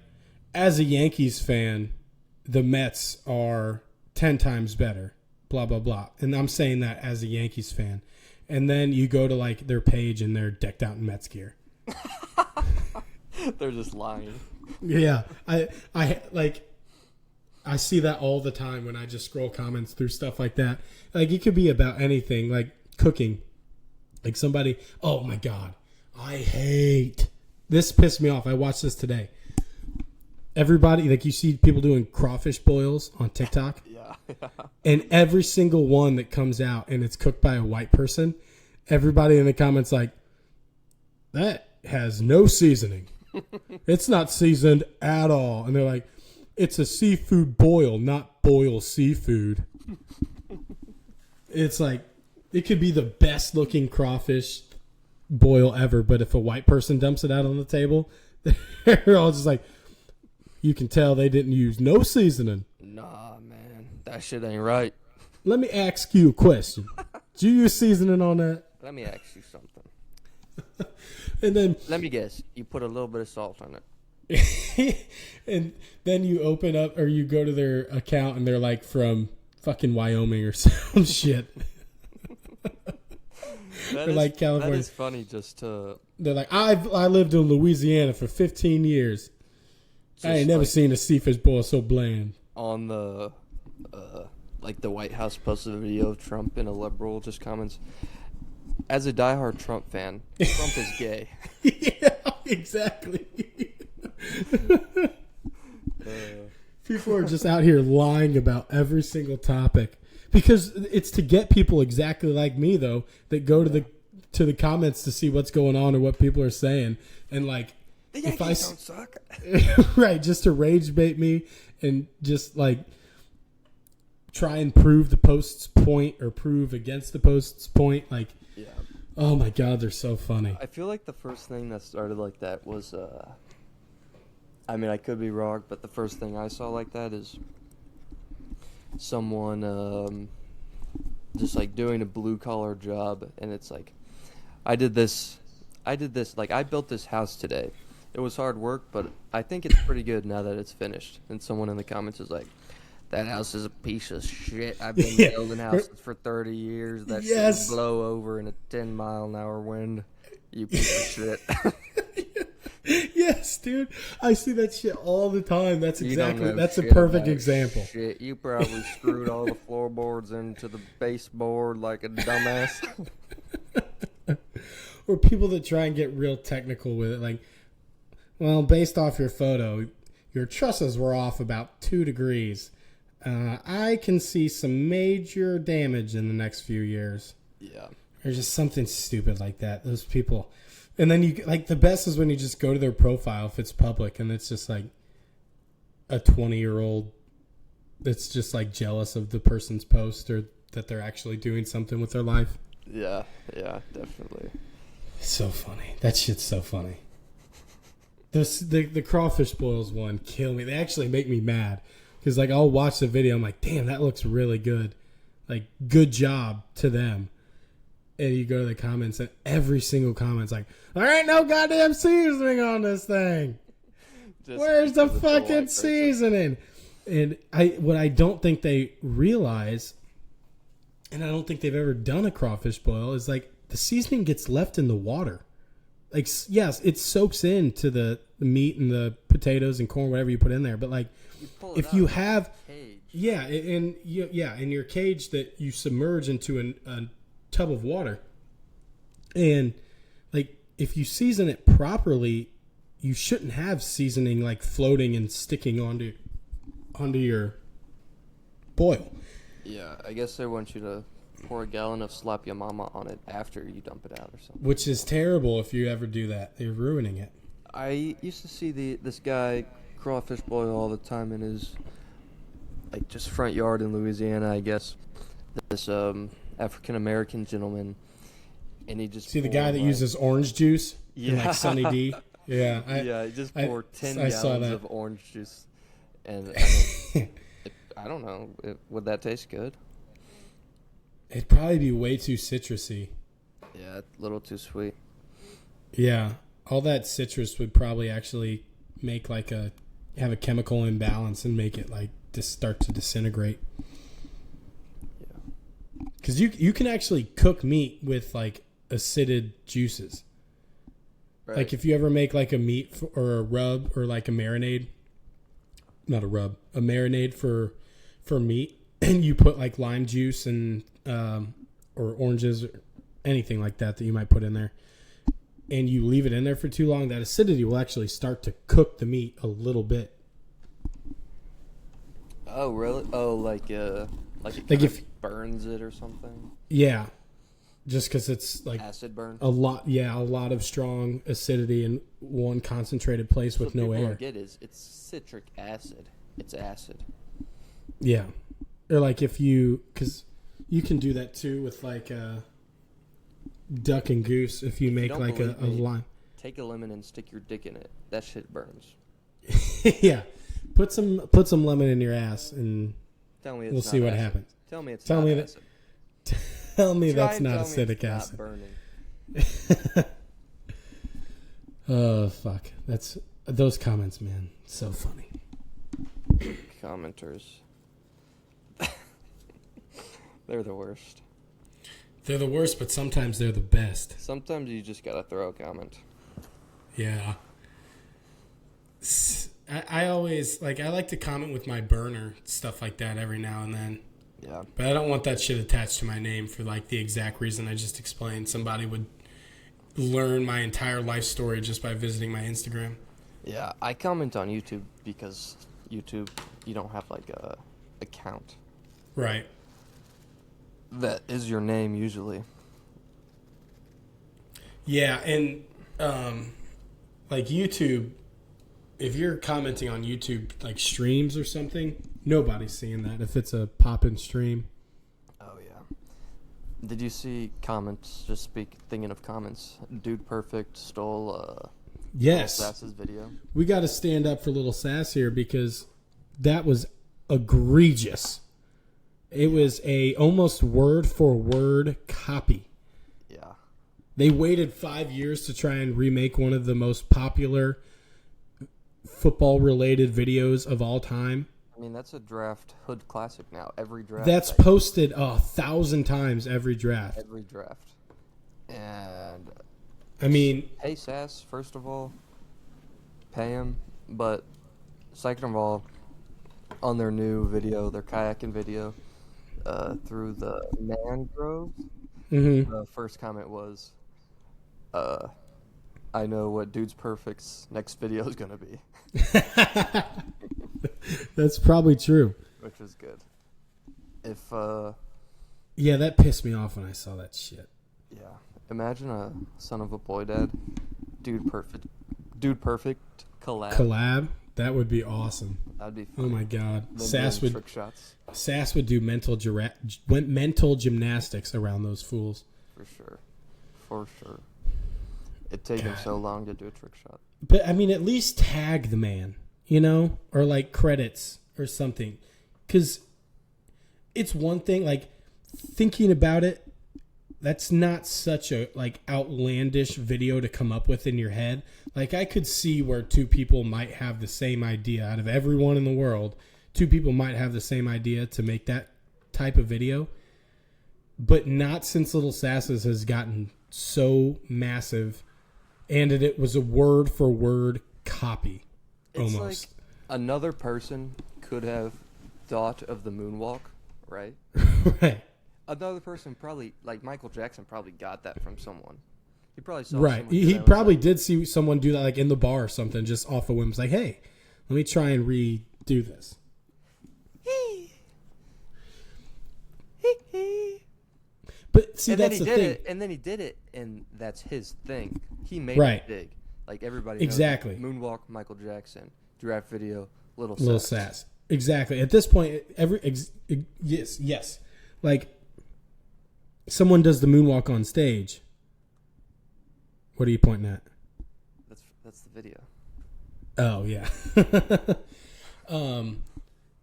as a Yankees fan, the Mets are 10 times better. Blah blah blah. And I'm saying that as a Yankees fan, and then you go to like their page and they're decked out in Mets gear. They're just lying. Yeah, I see that all the time when I just scroll comments through stuff like that. Like it could be about anything, like cooking. Like somebody, oh my god, I hate this. Pissed me off. I watched this today. Everybody, like you see people doing crawfish boils on TikTok, Yeah. and every single one that comes out and it's cooked by a white person, everybody in the comments like, that has no seasoning. It's not seasoned at all. And they're like, it's a seafood boil, not boil seafood. It's like, it could be the best looking crawfish boil ever, but if a white person dumps it out on the table, they're all just like, you can tell they didn't use no seasoning. Nah, man. That shit ain't right. Let me ask you a question. Do you use seasoning on that? Let me ask you something. And then Let me guess. You put a little bit of salt on it. and then you open up or you go to their account and they're like from fucking Wyoming or some shit. That like California. That is funny just to... They're like, I lived in Louisiana for 15 years. I ain't never seen a seafish boil so bland. On the... like the White House posted a video of Trump and a liberal just comments, as a diehard Trump fan, Trump is gay. Yeah, exactly. People are just out here lying about every single topic because it's to get people exactly like me though that go to the comments to see what's going on or what people are saying and like The if I Yankees don't suck. right, just to rage bait me and just like try and prove the post's point or prove against the post's point. Like, Yeah. oh my god, they're so funny. I feel like the first thing that started like that was, I mean, I could be wrong, but the first thing I saw like that is someone just like doing a blue collar job, and it's like, I did this, like I built this house today. It was hard work, but I think it's pretty good now that it's finished. And someone in the comments is like, that house is a piece of shit. I've been Yeah. building houses for 30 years. That Yes. shit would blow over in a 10-mile-an-hour wind. You piece of shit. Yes, dude. I see that shit all the time. That's You don't exactly know that's a shit perfect about example. Shit. You probably screwed all the floorboards into the baseboard like a dumbass. Or people that try and get real technical with it, like, well, based off your photo, your trusses were off about 2 degrees. I can see some major damage in the next few years. Yeah. Or just something stupid like that. Those people. And then you, like, the best is when you just go to their profile if it's public and it's just like a 20-year-old that's just like jealous of the person's post or that they're actually doing something with their life. Yeah. Yeah, definitely. So funny. That shit's so funny. The crawfish boils one kill me. They actually make me mad because like I'll watch the video. I'm like, damn, that looks really good. Like, good job to them. And you go to the comments, and every single comment's like, there ain't no goddamn seasoning on this thing. Just Where's the because it's a fucking white person. seasoning? And what I don't think they realize, and I don't think they've ever done a crawfish boil, is like the seasoning gets left in the water. Like, yes, it soaks into the meat and the potatoes and corn, whatever you put in there. But like, You pull it if out you of the have, cage. yeah, in your cage that you submerge into a tub of water, and like if you season it properly, you shouldn't have seasoning like floating and sticking onto your boil. Yeah, I guess they want you to pour a gallon of Slap Ya Mama on it after you dump it out or something. Which is terrible if you ever do that. You're ruining it. I used to see this guy crawfish boil all the time in his like just front yard in Louisiana, I guess. This African American gentleman, and he just See the poured, guy that like- uses orange juice in Yeah. like Sunny D? Yeah. yeah, he just I- poured 10 I saw gallons that. of orange juice, and I don't know, would that taste good? It'd probably be way too citrusy. Yeah, a little too sweet. Yeah. All that citrus would probably actually make have a chemical imbalance and make it like just start to disintegrate. Yeah. Because you can actually cook meat with like acided juices. Right. Like if you ever make like a meat or a rub or like a marinade, not a rub, a marinade for meat, and you put like lime juice and or oranges or anything like that you might put in there, and you leave it in there for too long, that acidity will actually start to cook the meat a little bit. Oh, really? Oh, like Like if burns it or something? yeah, just because it's like Acid burn? a lot of strong acidity in one concentrated place with what no people air. don't get is it's citric acid. It's acid. Yeah, or like if you, because you can do that too with like duck and goose. If you make don't like a believe me, lime, Take a lemon and stick your dick in it. That shit burns. yeah, put some lemon in your ass and Tell me it's we'll not see what acid. happens. Tell me it's Tell not me that- acid. Tell me Try that's and not tell me acidic it's acid. Not burning. Oh fuck, that's those comments, man. So funny. Commenters. They're the worst. They're the worst, but sometimes they're the best. Sometimes you just gotta throw a comment. Yeah. I always like I like to comment with my burner, stuff like that every now and then. Yeah. But I don't want that shit attached to my name for like the exact reason I just explained. Somebody would learn my entire life story just by visiting my Instagram. Yeah, I comment on YouTube because YouTube, you don't have like a account. Right. That is your name usually. Yeah, and like YouTube, if you're commenting on YouTube like streams or something, nobody's seeing that if it's a pop-in stream. Oh yeah. Did you see comments? Just thinking of comments. Dude Perfect stole Yes. Sass's video. We got to stand up for Little Sass here because that was egregious. It was a almost word for word copy. Yeah. They waited 5 years to try and remake one of the most popular football related videos of all time. I mean, that's a draft hood classic now. Every draft. That's posted 1,000 times every draft. every draft. And I mean, pay Sass, first of all. Pay him. But second of all, on their new video, their kayaking video, through the mangrove, mhm. the first comment was, I know what Dude's Perfect's next video is going to be, That's probably true. which was good. If, Yeah, that pissed me off when I saw that shit. yeah, imagine a Son of a Boy Dad, Dude Perfect collab. Collab, that would be awesome. That'd be Oh fun. my god, Them Sass doing would trick shots, Sass would do mental gymnastics around those fools. for sure. For sure. It'd take him God. so long to do a trick shot. But I mean, at least tag the man, you know, or like credits or something, because it's one thing. Like thinking about it, that's not such a like outlandish video to come up with in your head. Like I could see where two people might have the same idea. Out of everyone in the world, two people might have the same idea to make that type of video, but not since Little Sasses has gotten so massive. And it was a word for word copy, It's almost. like another person could have thought of the moonwalk, right? Right. Another person probably, like Michael Jackson, probably got that from someone. He probably saw Right. someone do He that and was probably like, did see someone do that like in the bar or something, just off a whim. It's like, hey, let me try and redo this. But see, and then that's he the did thing. it, and then he did it, and that's his thing. He made Right. it big. Like everybody Exactly. knows moonwalk, Michael Jackson, draft video, Little Little Sass. Sass. Exactly. At this point, yes. Like, someone does the moonwalk on stage. What are you pointing at? That's the video. Oh yeah.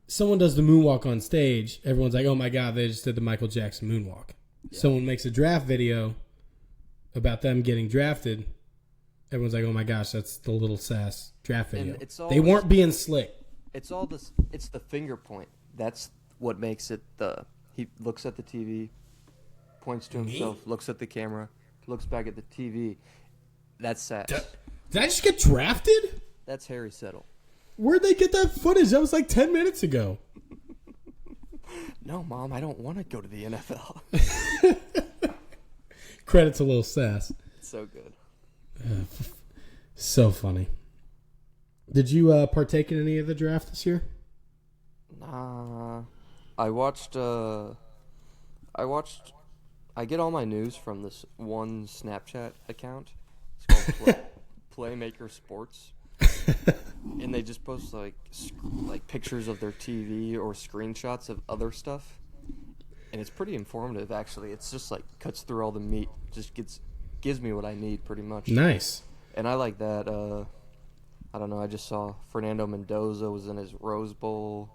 Someone does the moonwalk on stage. Everyone's like, "Oh my god, they just did the Michael Jackson moonwalk." Yeah. Someone makes a draft video about them getting drafted. Everyone's like, "Oh my gosh, that's the Little Sass draft And video." it's They always- weren't being slick. It's all this. It's the finger point. That's what makes it the. He looks at the TV, points to Me? himself, looks at the camera, looks back at the TV. That's sad. Did I just get drafted? That's Harry Settle. Where'd they get that footage? That was like 10 minutes ago. No, Mom, I don't want to go to the NFL. Credit to Lil Sass. It's so good. So funny. Did you partake in any of the draft this year? Nah. I get all my news from this one Snapchat account. It's called Playmaker Sports. And they just post like pictures of their TV or screenshots of other stuff. And it's pretty informative actually. It's just like cuts through all the meat. Just gives me what I need pretty much. Nice. And I like that I don't know, I just saw Fernando Mendoza was in his Rose Bowl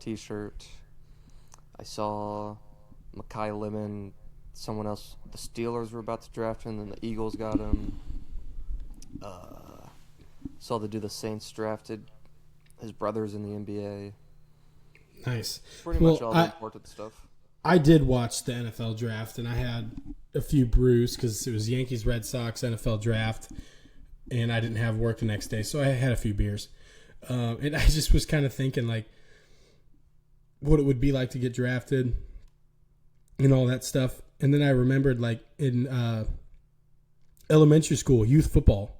t-shirt. I saw Mekhi Lemon, someone else, the Steelers were about to draft him, and the Eagles got him. Saw the dude the Saints drafted. His brother's in the NBA. Nice. Pretty much all the important stuff. I did watch the NFL draft, and I had a few brews because it was Yankees, Red Sox, NFL draft, and I didn't have work the next day, so I had a few beers. And I just was kind of thinking, like, what it would be like to get drafted and all that stuff. And then I remembered, like, in elementary school, youth football,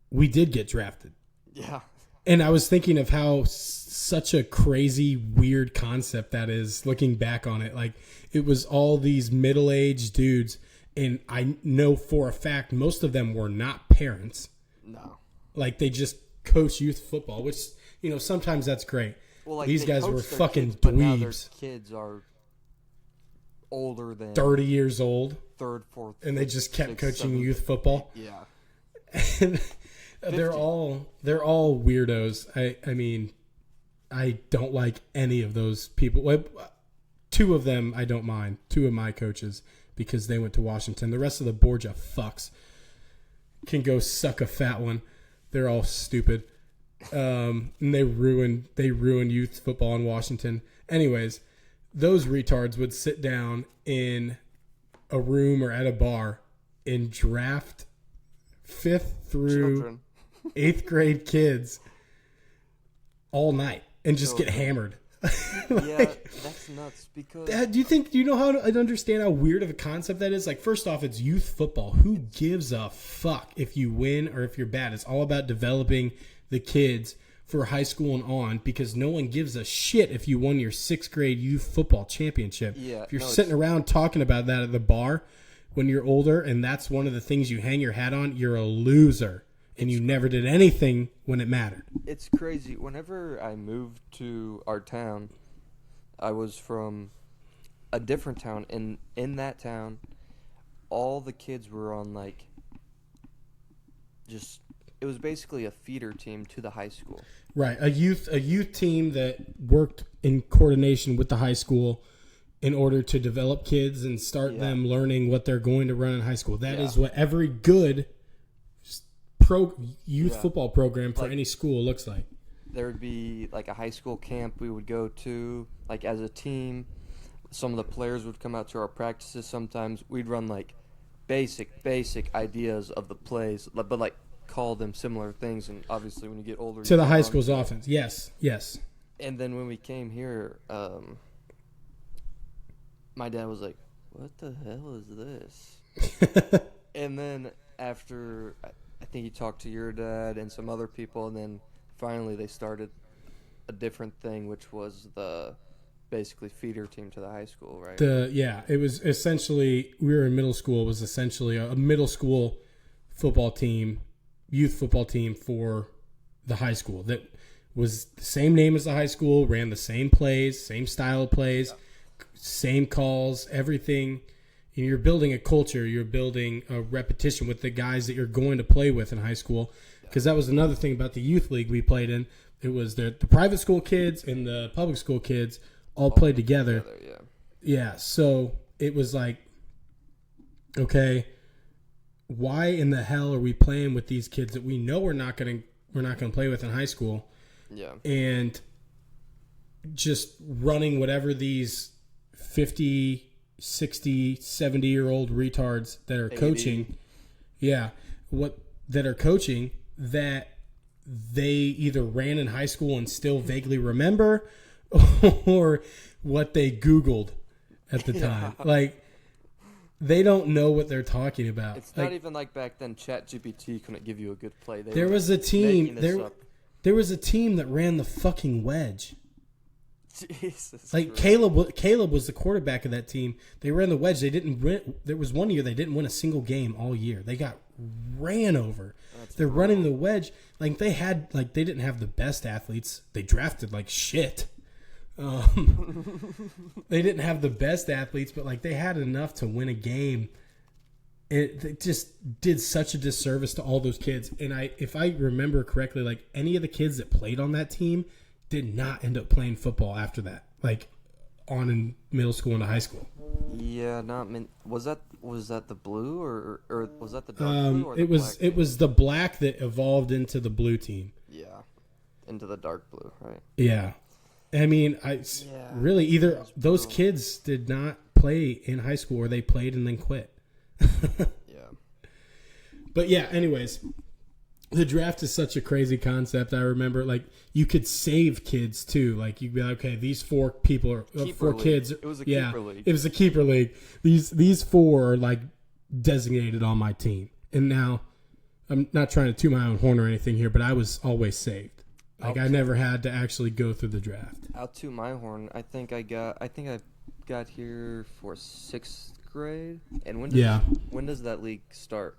we did get drafted. Yeah. And I was thinking of how such a crazy, weird concept that is, looking back on it. Like, it was all these middle-aged dudes, and I know for a fact most of them were not parents. No. Like, they just coach youth football, which, you know, sometimes that's great. Well, like, these guys were coach their fucking kids, but now their dweebs. kids are older than 30 years old, third, fourth, and they just kept sixth, coaching seventh. youth football. Yeah. And they're all weirdos. I mean, I don't like any of those people. Well, two of them I don't mind. Two of my coaches, because they went to Washington. The rest of the Borgia fucks can go suck a fat one. They're all stupid. And they ruined youth football in Washington. Anyways, those retards would sit down in a room or at a bar and draft 5th through Children. 8th grade kids all night and just get hammered. Yeah, that's nuts because Do you know how to understand how weird of a concept that is? Like, first off, it's youth football. Who gives a fuck if you win or if you're bad? It's all about developing the kids for high school and on, because no one gives a shit if you won your 6th grade youth football championship. Yeah, if you're no, sitting around talking about that at the bar when you're older and that's one of the things you hang your hat on, you're a loser. And you never did anything when it mattered. it's crazy. Whenever I moved to our town, I was from a different town, and in that town, all the kids were on like just. It was basically a feeder team to the high school. Right, a youth team that worked in coordination with the high school in order to develop kids and start them learning what they're going to run in high school. That is what every good youth football program for any school looks like. There would be like a high school camp we would go to, like as a team. Some of the players would come out to our practices sometimes. We'd run like basic ideas of the plays, but like call them similar things. And obviously when you get older, To the high school's offense. Yes. And then when we came here, my dad was like, "What the hell is this?" And then after, I think he talked to your dad and some other people, and then finally they started a different thing, which was the basically feeder team to the high school, right? It was essentially, we were in middle school. It was essentially a middle school football team, youth football team for the high school that was the same name as the high school, ran the same plays, same style of plays, same calls, everything. And you're building a culture. You're building a repetition with the guys that you're going to play with in high school. Because that was another thing about the youth league we played in. It was the private school kids and the public school kids all played together. Yeah, so it was like, okay, why in the hell are we playing with these kids that we know we're not going to play with in high school? Yeah. And just running whatever these 50, 60, 70-year-old retards that are 80. coaching. Yeah, that are coaching that they either ran in high school and still vaguely remember, or what they Googled at the time. Like, they don't know what they're talking about. It's not even like back then. ChatGPT couldn't give you a good play. There was a team. There was a team that ran the fucking wedge. Jesus. Like Christ. Caleb was the quarterback of that team. They ran the wedge. They didn't win. There was one year they didn't win a single game all year. They got ran over. They're running the wedge. Like they didn't have the best athletes. They drafted like shit. They didn't have the best athletes, but like they had enough to win a game. It just did such a disservice to all those kids. And if I remember correctly, like any of the kids that played on that team did not end up playing football after that, like on in middle school and high school. Yeah, was that the blue or was that the dark blue or it was black it was the black that evolved into the blue team. Yeah, into the dark blue, right? Yeah. I mean, really either those kids did not play in high school or they played and then quit. Yeah. But yeah, anyways, the draft is such a crazy concept. I remember like you could save kids too. Like you'd be like, okay, these 4 people are Keeper kids. league. It was a keeper league. It was a keeper league. These 4 are like designated on my team. And now I'm not trying to toot my own horn or anything here, but I was always saved. Like I never had to actually go through the draft. Out to my horn. I think I got here for 6th grade. And when does that league start?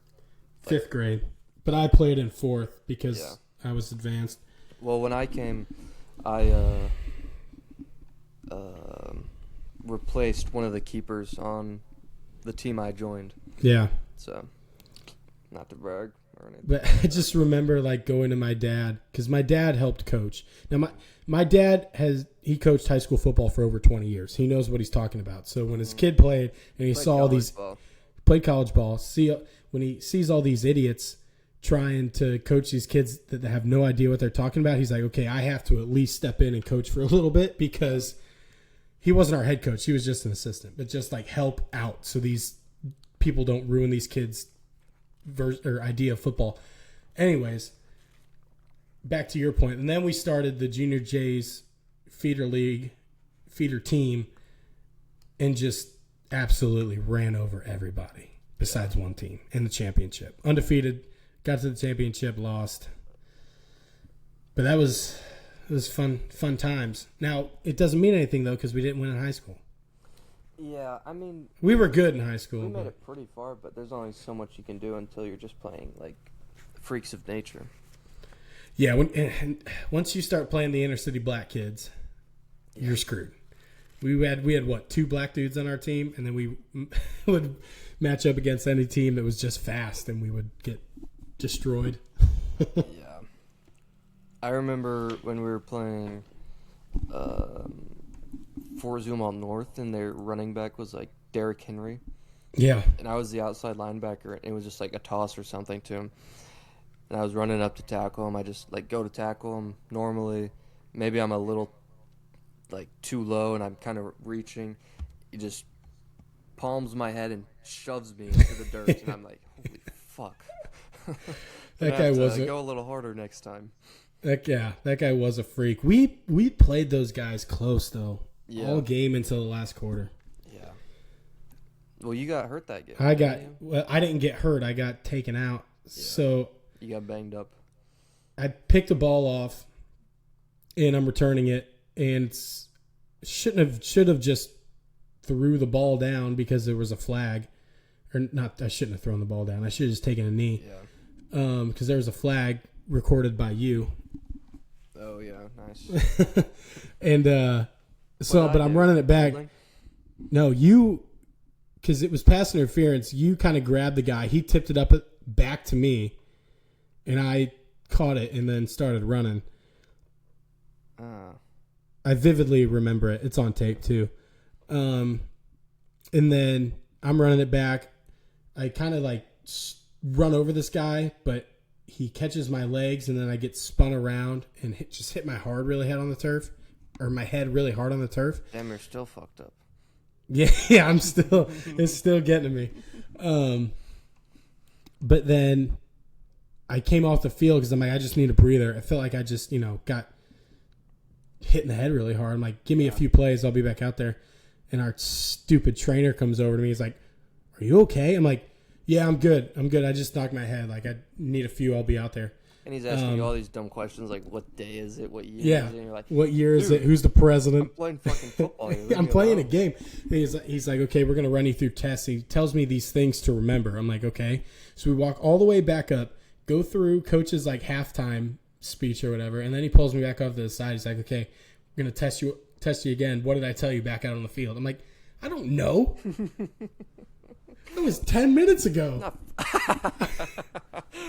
5th grade. But I played in 4th because I was advanced. Well, when I came, I replaced one of the keepers on the team I joined. Yeah. So, not to brag or anything. But I just remember like going to my dad because my dad helped coach. Now my dad he coached high school football for over 20 years. He knows what he's talking about. So when his kid played and he saw all these played college ball, when he sees all these idiots trying to coach these kids that have no idea what they're talking about, he's like, okay, I have to at least step in and coach for a little bit because he wasn't our head coach. He was just an assistant, but just like help out so these people don't ruin these kids' idea of football. Anyways, back to your point. And then we started the Junior Jays feeder team and just absolutely ran over everybody besides one team in the championship. Undefeated. Got to the championship, lost. But it was fun times. Now, it doesn't mean anything, though, because we didn't win in high school. Yeah, I mean... We were good in high school. We made it pretty far, but there's only so much you can do until you're just playing, like, freaks of nature. Yeah, once you start playing the inner city black kids, you're screwed. We had what, 2 black dudes on our team, and then we would match up against any team that was just fast, and we would get destroyed. Yeah. I remember when we were playing for Zumwalt North, and their running back was like Derrick Henry. Yeah. And I was the outside linebacker, and it was just like a toss or something to him. And I was running up to tackle him. I just like go to tackle him normally. Maybe I'm a little like too low, and I'm kind of reaching. He just palms my head and shoves me into the dirt, and I'm like, holy fuck. That guy wasn't. Go a little harder next time. That guy was a freak. We played those guys close though. Yeah. All game until the last quarter. Yeah. Well, you got hurt that game. I didn't get hurt. I got taken out. Yeah. So you got banged up. I picked the ball off, and I'm returning it, and should have just threw the ball down because there was a flag, or not. I shouldn't have thrown the ball down. I should have just taken a knee. Yeah. Because there was a flag recorded by you. Oh yeah, nice. And but I'm running it back. Holding? No, because it was pass interference. You kind of grabbed the guy. He tipped it back to me, and I caught it and then started running. I vividly remember it. It's on tape too. And then I'm running it back. I kind of like run over this guy, but he catches my legs, and then I get spun around and just hit my head really hard on the turf. Damn, you're still fucked up. Yeah, it's still getting to me. But then I came off the field because I'm like, I just need a breather. I felt like I just, got hit in the head really hard. I'm like, give me a few plays. I'll be back out there. And our stupid trainer comes over to me. He's like, are you okay? I'm like, yeah, I'm good. I just knocked my head. Like, I need a few. I'll be out there. And he's asking you all these dumb questions like, what day is it? What year Yeah. is it? And you're like, What year is it? Who's the president? I'm playing fucking football. Here. Leave I'm me playing a alone. game. And he's like, okay, we're going to run you through tests. He tells me these things to remember. I'm like, okay. So we walk all the way back up, go through coach's like halftime speech or whatever, and then he pulls me back off to the side. He's like, okay, we're going to test you again. What did I tell you back out on the field? I'm like, I don't know. That was 10 minutes ago. How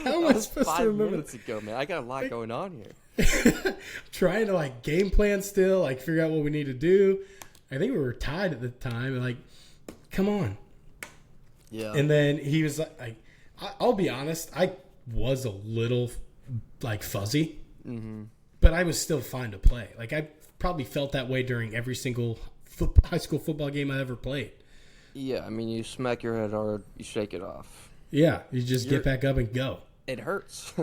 am I supposed to 5 remember minutes ago, man. I got a lot going on here. Trying to like game plan still, like figure out what we need to do. I think we were tied at the time, and like, come on. Yeah. And then he was like, I'll be honest, I was a little like fuzzy, but I was still fine to play. Like I probably felt that way during every single high school football game I ever played. Yeah, I mean, you smack your head hard, you shake it off. Yeah, you just get back up and go. It hurts.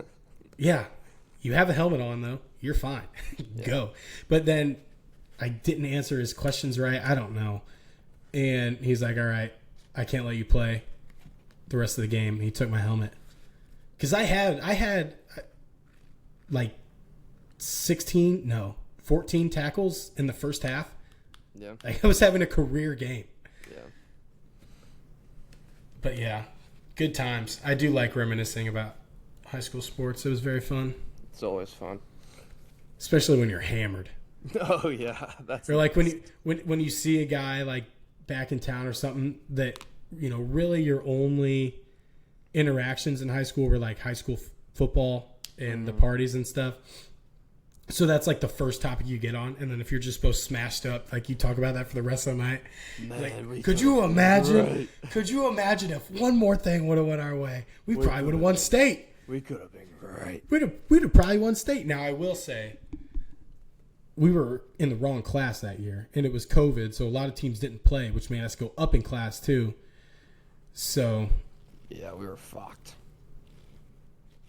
Yeah, you have a helmet on though. You're fine. Go. But then I didn't answer his questions right. I don't know. And he's like, all right, I can't let you play the rest of the game. He took my helmet. Because I had like 14 tackles in the first half. Yeah. Like I was having a career game. Yeah. But yeah, good times. I do like reminiscing about high school sports. It was very fun. It's always fun. Especially when you're hammered. Oh, yeah. That's Or like when you see a guy like back in town or something that, really your only interactions in high school were like high school football and the parties and stuff. So that's like the first topic you get on. And then if you're just both smashed up, like you talk about that for the rest of the night. Man, Could you imagine? Could you imagine if one more thing would have went our way? We probably would have won state. We could have been great. We'd have probably won state. Now I will say, we were in the wrong class that year, and it was COVID, so a lot of teams didn't play, which made us go up in class too. So Yeah, we were fucked.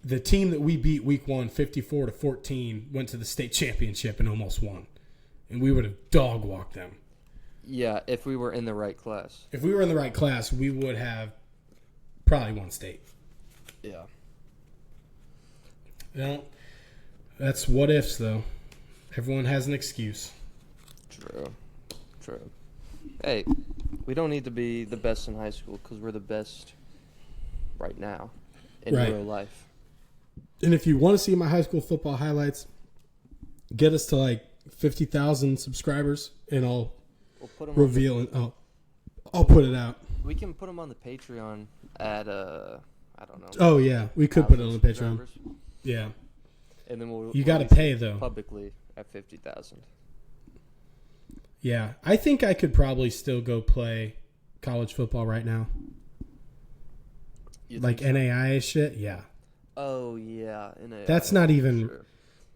the team that we beat week 1, 54-14, went to the state championship and almost won, and we would have dog walked them. Yeah, if we were in the right class. If we were in the right class, we would have probably won state. Yeah. Well, that's what ifs, though. Everyone has an excuse. True. Hey, we don't need to be the best in high school because we're the best right now in Right. real life. And if you want to see my high school football highlights, get us to like 50,000 subscribers, and I'll We'll put them reveal and I'll put it out. we can put them on the Patreon at I don't know. Oh yeah, we could put it on the 1,000 Patreon. subscribers. Yeah, And then we'll you got to release pay it though. publicly at 50,000. Yeah, I think I could probably still go play college football right now, You like think so? NAIA shit. Yeah, Oh yeah, that's not even.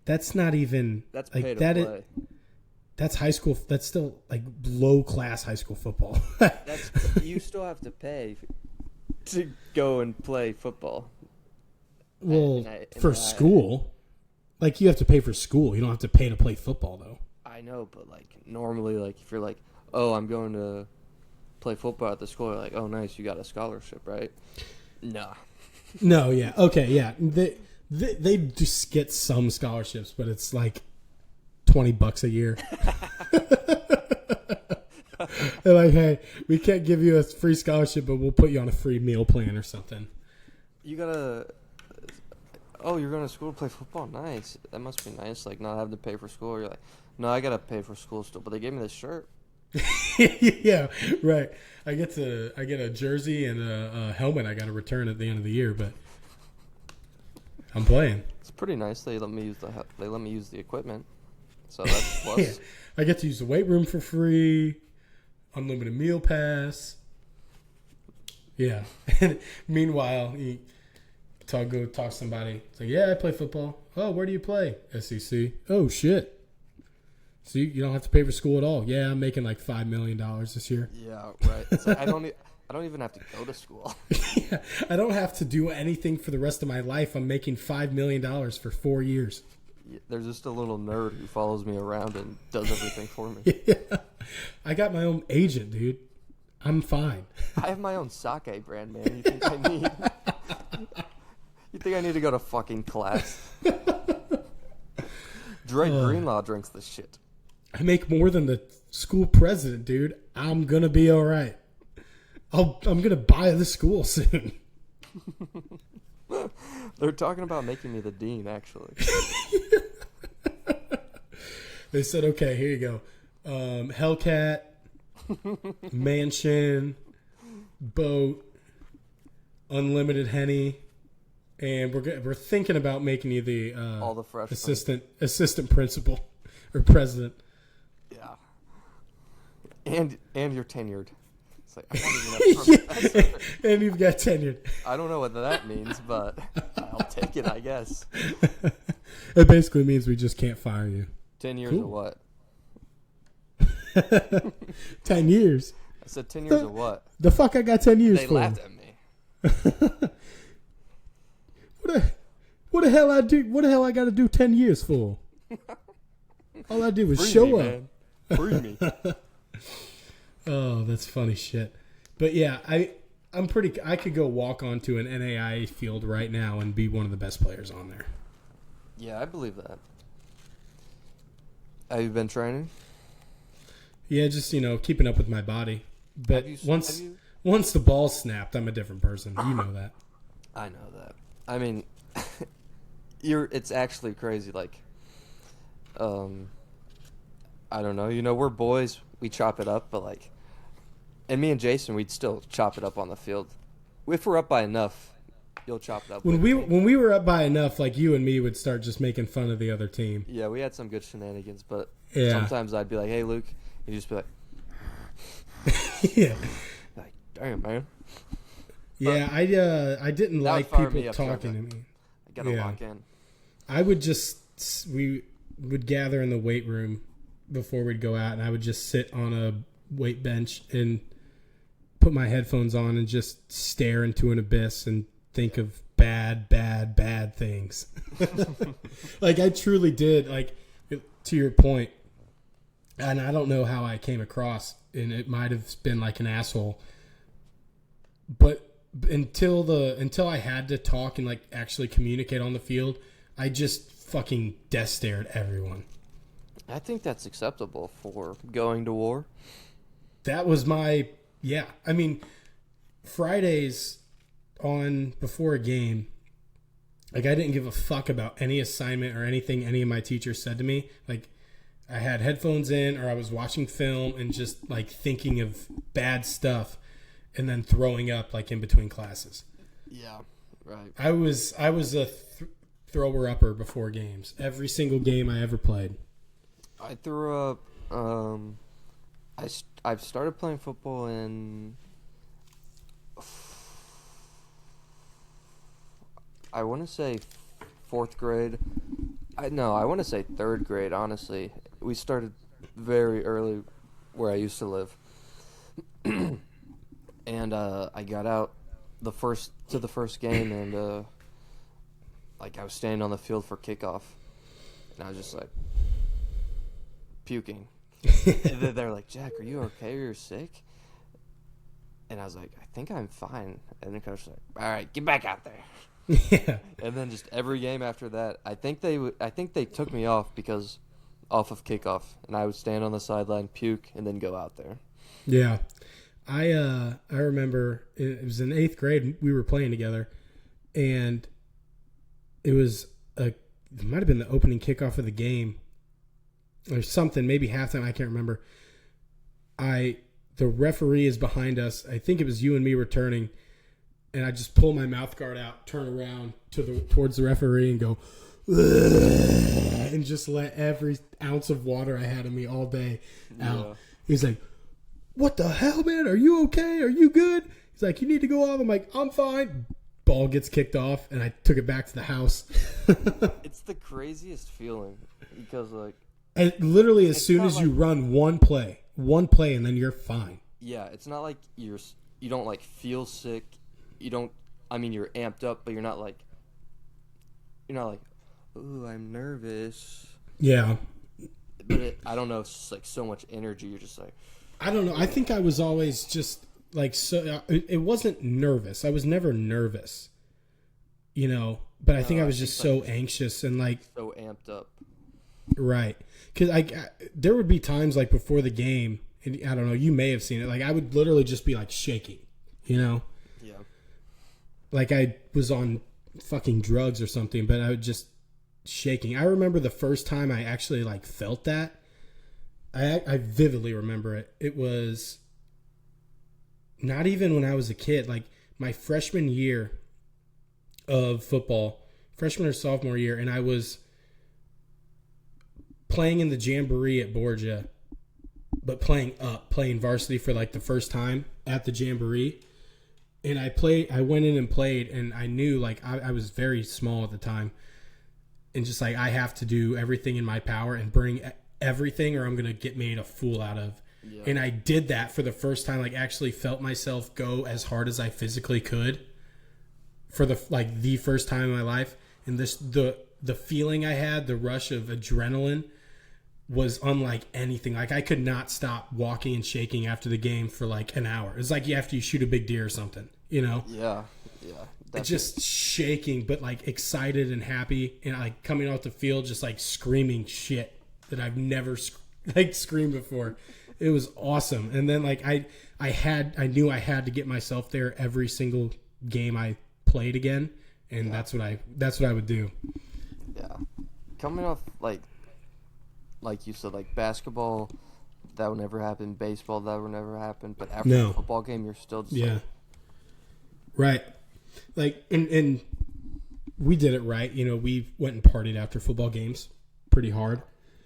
That's not even. That's like pay to that. play. That's high school. That's still like low class high school football. That's you still have to pay to go and play football. Well, in for NAIA. school, like you have to pay for school. You don't have to pay to play football though. I know, but like normally, like if you're like, oh, I'm going to play football at the school, you're like, oh, nice, you got a scholarship, right? Nah. No, yeah, okay, yeah. They just get some scholarships, but it's like $20 a year. They're like, hey, we can't give you a free scholarship, but we'll put you on a free meal plan or something. You gotta. Oh, you're going to school to play football? Nice. That must be nice. Like not having to pay for school. You're like, no, I gotta pay for school still, but they gave me this shirt. Yeah, right. I get a jersey and a helmet I got to return at the end of the year, but I'm playing. It's pretty nice. They let me use the equipment, so that's a plus. Yeah. I get to use the weight room for free, unlimited meal pass. Yeah. And meanwhile, you go talk to somebody. It's like, yeah, I play football. Oh, where do you play? SEC. Oh, shit. So you don't have to pay for school at all. Yeah, I'm making like $5 million this year. Yeah, right. It's like, I don't even have to go to school. Yeah, I don't have to do anything for the rest of my life. I'm making $5 million for 4 years. There's just a little nerd who follows me around and does everything for me. Yeah. I got my own agent, dude. I'm fine. I have my own sake brand, man. You think I need? You think I need to go to fucking class? Dre Greenlaw drinks the shit. I make more than the school president, dude. I'm gonna be all right. I'm gonna buy the school soon. They're talking about making me the dean, actually. They said, okay, here you go. Hellcat, mansion, boat, unlimited Henny, and we're thinking about making you the All the freshmen. assistant principal or president. Yeah. And you're tenured. It's like, I don't even have Yeah, and you've got tenured. I don't know what that means, but I'll take it, I guess. It basically means we just can't fire you. 10 years Cool. of what? 10 years. I said 10 years of what? The fuck I got 10 years They for? laughed at me. What the hell I do? What the hell I got to do 10 years for? All I do is Free show me, up. man. Free me. Oh, that's funny shit. But yeah, I could go walk onto an NAIA field right now and be one of the best players on there. Yeah, I believe that. Have you been training? Yeah, just keeping up with my body. But Have you- once the ball's snapped, I'm a different person. You know that. I know that. I mean, it's actually crazy. Like, I don't know. We're boys. We chop it up, but like, and me and Jason, we'd still chop it up on the field. If we're up by enough, you'll chop it up. When we were up by enough, like you and me would start just making fun of the other team. Yeah, we had some good shenanigans, but Yeah. sometimes I'd be like, "Hey, Luke," and you'd just be like, Yeah. "Damn, man, Yeah, I didn't That would like fire people me up, talking Trevor. to me. I gotta Yeah. lock in." I would we would gather in the weight room before we'd go out, and I would just sit on a weight bench and put my headphones on and just stare into an abyss and think of bad things. Like I truly did, like to your point, and I don't know how I came across, and it might have been like an asshole, but until I had to talk and like actually communicate on the field, I just fucking death stared at everyone. I think that's acceptable for going to war. That was my I mean, Fridays on before a game, like I didn't give a fuck about any assignment or anything any of my teachers said to me. Like I had headphones in or I was watching film and just like thinking of bad stuff and then throwing up like in between classes. Yeah, right. I was a thrower upper before games. Every single game I ever played. I threw up. I've started playing football in. I want to say fourth grade. I want to say third grade. Honestly, we started very early where I used to live, and I got out the first game, and like I was standing on the field for kickoff, and I was just like puking. And then they're like, "Jack, are you okay? You're sick?" And I was like, "I think I'm fine." And the coach was like, "All right, get back out there." Yeah. And then just every game after that, I think they took me off of kickoff, and I would stand on the sideline, puke, and then go out there. Yeah. I remember it was in 8th grade. We were playing together, and it might have been the opening kickoff of the game or something, maybe halftime. I can't remember. The referee is behind us. I think it was you and me returning, and I just pull my mouth guard out, turn around towards the referee, and go, "Ugh," and just let every ounce of water I had in me all day out. Yeah. He's like, "What the hell, man? Are you okay? Are you good?" He's like, "You need to go off." I'm like, "I'm fine." Ball gets kicked off, and I took it back to the house. It's the craziest feeling because, like, And literally, as It's soon not as you like- run one play, and then you're fine. yeah, it's not like you don't like feel sick. You don't. I mean, you're amped up, but you're not like. Ooh, I'm nervous. Yeah. But I don't know. It's just like so much energy. You're just like. I don't know. I think I was always just like so. It wasn't nervous. I was never nervous. But I think I was just so anxious and like so amped up. Right, because there would be times like before the game, and I don't know. You may have seen it. Like I would literally just be like shaking. Yeah. Like I was on fucking drugs or something, but I would just shaking. I remember the first time I actually like felt that. I vividly remember it. It was not even when I was a kid, like my freshman year of football, freshman or sophomore year, and I was playing in the Jamboree at Borgia, but playing varsity for like the first time at the Jamboree. And I went in and played, and I knew like I was very small at the time, and just like I have to do everything in my power and bring everything or I'm going to get made a fool out of. Yeah. And I did that for the first time, like actually felt myself go as hard as I physically could for the first time in my life. And the feeling I had, the rush of adrenaline was unlike anything. Like I could not stop walking and shaking after the game for like an hour. It's like after you shoot a big deer or something, Yeah. Just shaking, but like excited and happy, and like coming off the field, just like screaming shit that I've never screamed before. It was awesome. And then like I knew I had to get myself there every single game I played again, and that's what I would do. Yeah. Coming off like you said, like basketball, that would never happen. Baseball, that would never happen. But after a football game, you're still just right. Like and we did it right. We went and partied after football games pretty hard.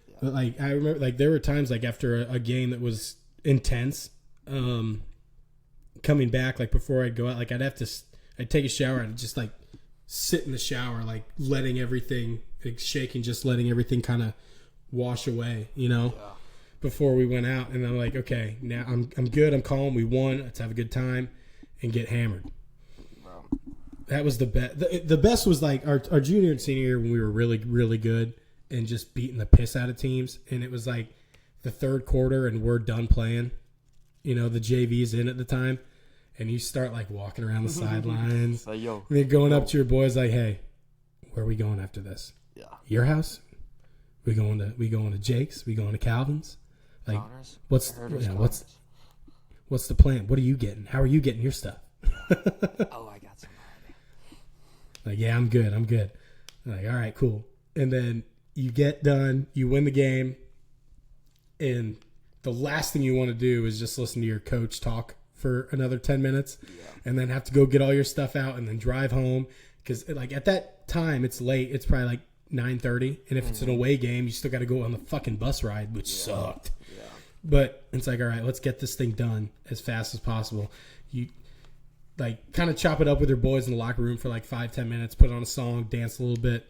Yeah. But like I remember, like there were times like after a game that was intense, coming back like before I'd go out, like I'd take a shower and just like sit in the shower, like letting everything like shaking, just letting everything kind of wash away, before we went out. And I'm like, okay, now I'm good. I'm calm. We won. Let's have a good time and get hammered. Wow. That was the best. The best was like our junior and senior year when we were really, really good and just beating the piss out of teams. And it was like the third quarter and we're done playing. The JV's in at the time. And you start like walking around the sidelines. Like, yo, and then going up to your boys like, hey, where are we going after this? Yeah. Your house? We going to Jake's? We going to Calvin's? Like, Connors? what's the plan? What are you getting? How are you getting your stuff? Oh, I got some already. Like, yeah, I'm good. Like, all right, cool. And then you get done, you win the game, and the last thing you want to do is just listen to your coach talk for another 10 minutes and then have to go get all your stuff out and then drive home. Because, like, at that time, it's late. It's probably, like, 9:30, and if it's an away game, you still got to go on the fucking bus ride, which sucked. Yeah. But it's like, all right, let's get this thing done as fast as possible. You like kind of chop it up with your boys in the locker room for like 5-10 minutes, put on a song, dance a little bit,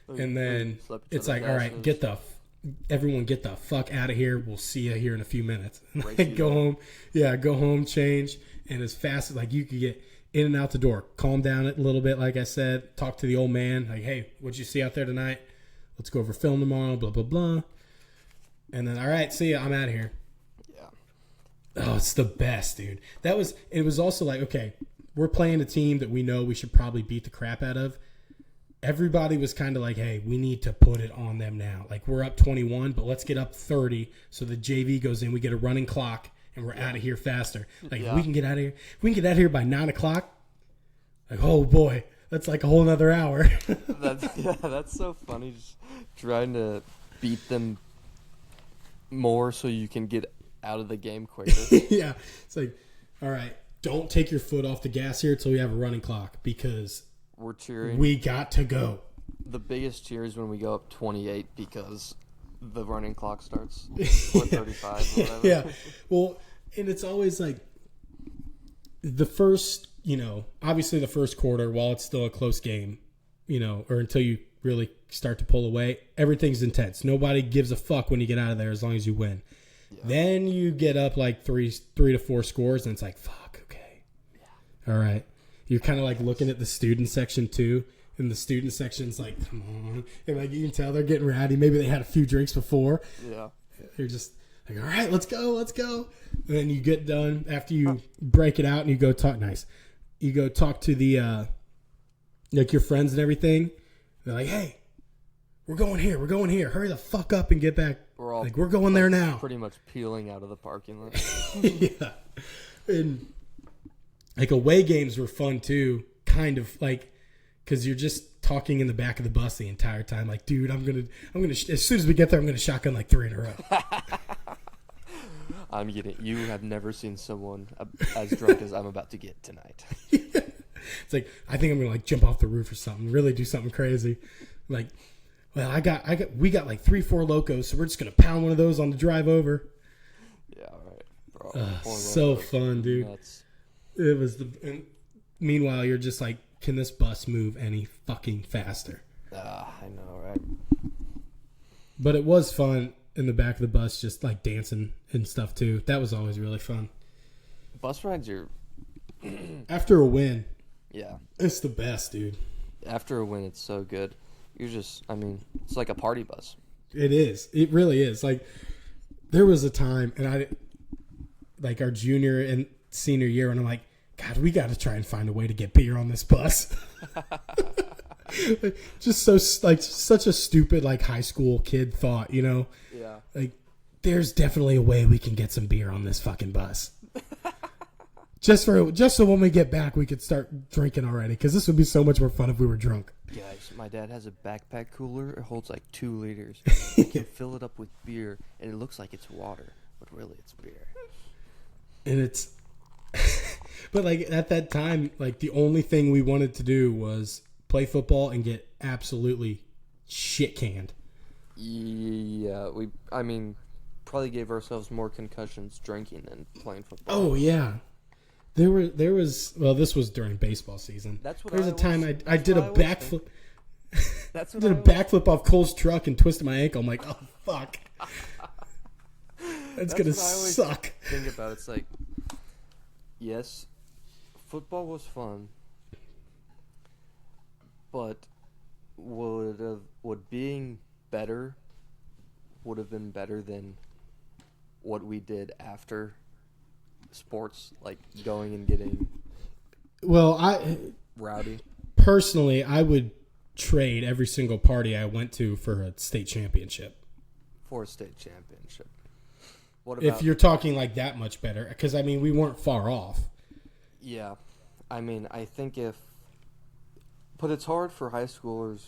and then it's like, all right, everyone get the fuck out of here. We'll see you here in a few minutes. Go home. Yeah, go home, change, and as fast as like you could get in and out the door. Calm down it a little bit, like I said. Talk to the old man. Like, hey, what'd you see out there tonight? Let's go over film tomorrow, blah, blah, blah. And then, all right, see ya. I'm out of here. Yeah. Oh, it's the best, dude. It was also like, okay, we're playing a team that we know we should probably beat the crap out of. Everybody was kind of like, hey, we need to put it on them now. Like, we're up 21, but let's get up 30 so the JV goes in. We get a running clock. And we're out of here faster. Like, if we can get out of here. If we can get out of here by 9 o'clock. Like, oh boy, that's like a whole nother hour. That's so funny. Just trying to beat them more so you can get out of the game quicker. Yeah, it's like, all right, don't take your foot off the gas here until we have a running clock because we're cheering. We got to go. The biggest cheer is when we go up 28 because the running clock starts 1:35 or whatever. Yeah. Well, and it's always like the first, obviously the first quarter, while it's still a close game, or until you really start to pull away, everything's intense. Nobody gives a fuck when you get out of there as long as you win. Yeah. Then you get up like three to four scores, and it's like, fuck, okay. All right. You're kind of like looking at the student section too. And the student section's like, come on. And like you can tell they're getting rowdy. Maybe they had a few drinks before. Yeah. You're just like, all right, let's go. And then you get done after you break it out and you go talk. Nice. You go talk to the, like your friends and everything. They're like, hey, we're going here. Hurry the fuck up and get back. We're going there now. Pretty much peeling out of the parking lot. Yeah. And like away games were fun too. Kind of like, because you're just talking in the back of the bus the entire time. Like, dude, I'm gonna. As soon as we get there, I'm gonna shotgun like 3 in a row. I'm getting. You have never seen someone as drunk as I'm about to get tonight. It's like I think I'm gonna like jump off the roof or something. Really do something crazy. Like, well, we got like 3-4 locos, so we're just gonna pound one of those on the drive over. Yeah, all right, bro. So fun, dude. Nuts. It was and meanwhile, you're just like, can this bus move any fucking faster? I know, right? But it was fun in the back of the bus, just like dancing and stuff too. That was always really fun. Bus rides are. After a win, Yeah. it's the best, dude. After a win, it's so good. It's like a party bus. It is. It really is. Like, there was a time, and like our junior and senior year, and I'm like, God, we got to try and find a way to get beer on this bus. Just so, like, such a stupid, like, high school kid thought, you know? Yeah. Like, there's definitely a way we can get some beer on this fucking bus. Just so when we get back, we could start drinking already. Because this would be so much more fun if we were drunk. Guys, my dad has a backpack cooler. It holds like 2 liters. You can fill it up with beer, and it looks like it's water, but really it's beer. And it's... But, like, at that time, like, the only thing we wanted to do was play football and get absolutely shit canned. Yeah, probably gave ourselves more concussions drinking than playing football. Oh, yeah. There was this was during baseball season. That's what There was I a time always- I did a that's what I always backflip. That's I what did a I always- backflip off Cole's truck and twisted my ankle. I'm like, oh, fuck. That's going to what I always suck. Think about it. It's like, yes, football was fun, but would being better would have been better than what we did after sports, like going and getting Well, I rowdy. personally, I would trade every single party I went to for a state championship. For a state championship. What about If you're talking like that much better, because I mean, we weren't far off. Yeah, I think but it's hard for high schoolers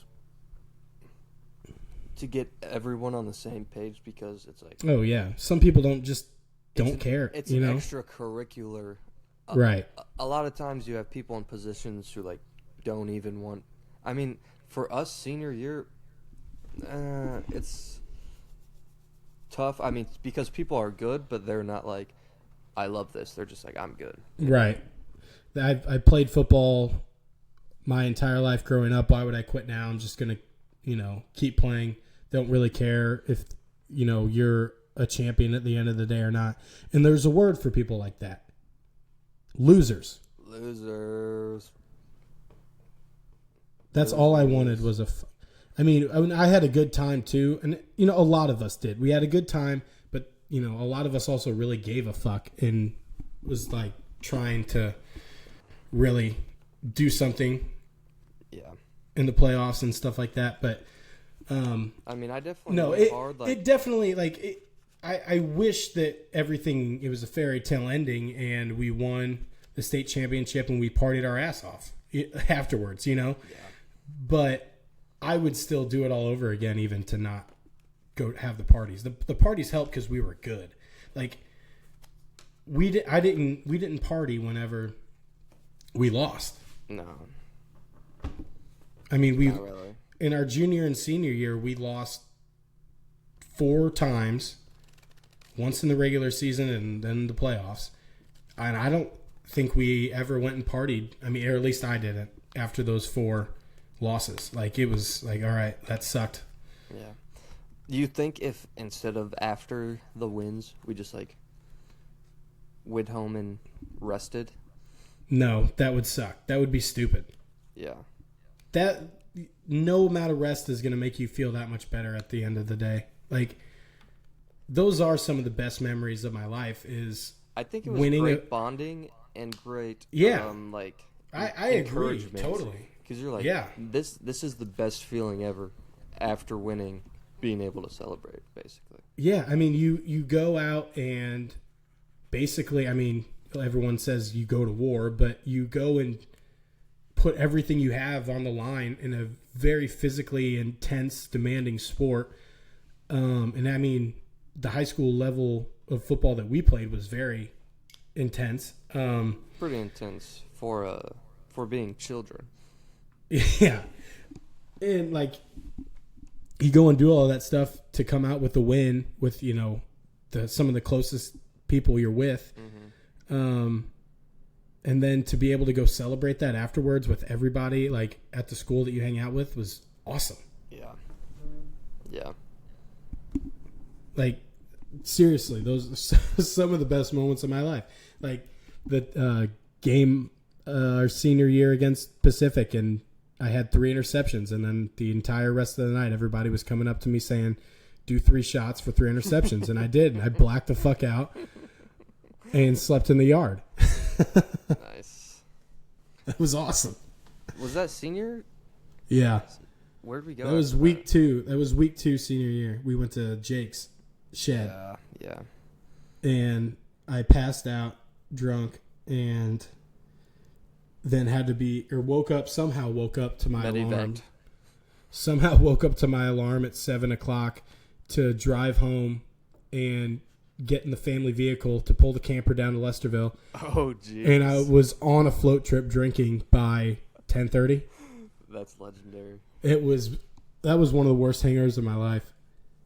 to get everyone on the same page because it's like Oh yeah, some people don't care. It's you an know, extracurricular. right? A lot of times you have people in positions who like don't even want. For us senior year, it's tough. Because people are good, but they're not like, I love this. They're just like, I'm good. Right. I played football my entire life growing up. Why would I quit now? I'm just gonna, keep playing. Don't really care if you're a champion at the end of the day or not. And there's a word for people like that. Losers. Losers. That's all I wanted was I had a good time too. And, a lot of us did. We had a good time, but, a lot of us also really gave a fuck and was like trying to really do something Yeah. in the playoffs and stuff like that. But, I definitely no, went hard. it definitely I wish that it was a fairy tale ending and we won the state championship and we partied our ass off afterwards, Yeah. But I would still do it all over again, even to not go have the parties. The parties helped because we were good. Like we didn't party whenever we lost. No. I mean, Not really. in our junior and senior year, we lost 4 times. Once in the regular season and then the playoffs. And I don't think we ever went and partied. Or at least I didn't after those 4 losses. Like, it was like, all right, that sucked. Yeah. Do you think if instead of after the wins, we just like went home and rested, No, that would suck. That would be stupid. Yeah. That no amount of rest is going to make you feel that much better at the end of the day. Like, those are some of the best memories of my life. Is I think it was winning great bonding and great. Yeah. Like I agree encouragement. totally. Because you're like, Yeah. this is the best feeling ever. After winning, being able to celebrate, basically. Yeah, I mean, you go out and basically, I mean, everyone says you go to war, but you go and put everything you have on the line in a very physically intense, demanding sport. And I mean, the high school level of football that we played was very intense. Pretty intense for being children. Yeah. And like, you go and do all that stuff to come out with the win with, you know, some of the closest people you're with. Mm-hmm. And then to be able to go celebrate that afterwards with everybody, like at the school that you hang out with, was awesome. Yeah. Yeah. Like, seriously, those are some of the best moments of my life. Like the game our senior year against Pacific, and I had 3 interceptions, and then the entire rest of the night, everybody was coming up to me saying, do 3 shots for 3 interceptions. And I did. And I blacked the fuck out and slept in the yard. Nice. It was awesome. Was that senior? Yeah. Where'd we go? That was after week 2. That was week 2 senior year. We went to Jake's shed. Yeah. And I passed out drunk and then had to be, or somehow woke up to my alarm. Somehow woke up to my alarm at 7 o'clock to drive home and get in the family vehicle to pull the camper down to Lesterville. Oh, geez. And I was on a float trip drinking by 10:30. That's legendary. That was one of the worst hangovers of my life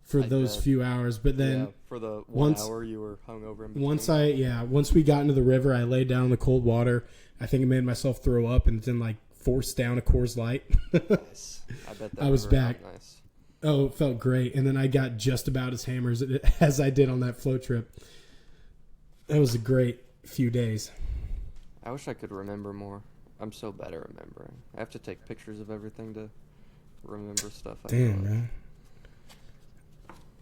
for I those bet. few hours. But then for the once- hour you were hungover in between. once we got into the river, I laid down in the cold water. I think I made myself throw up and then like forced down a Coors Light. Nice. I bet that I was river back. felt nice. Oh, it felt great. And then I got just about as hammered as I did on that float trip. That was a great few days. I wish I could remember more. I'm so bad at remembering. I have to take pictures of everything to remember stuff. Damn, man.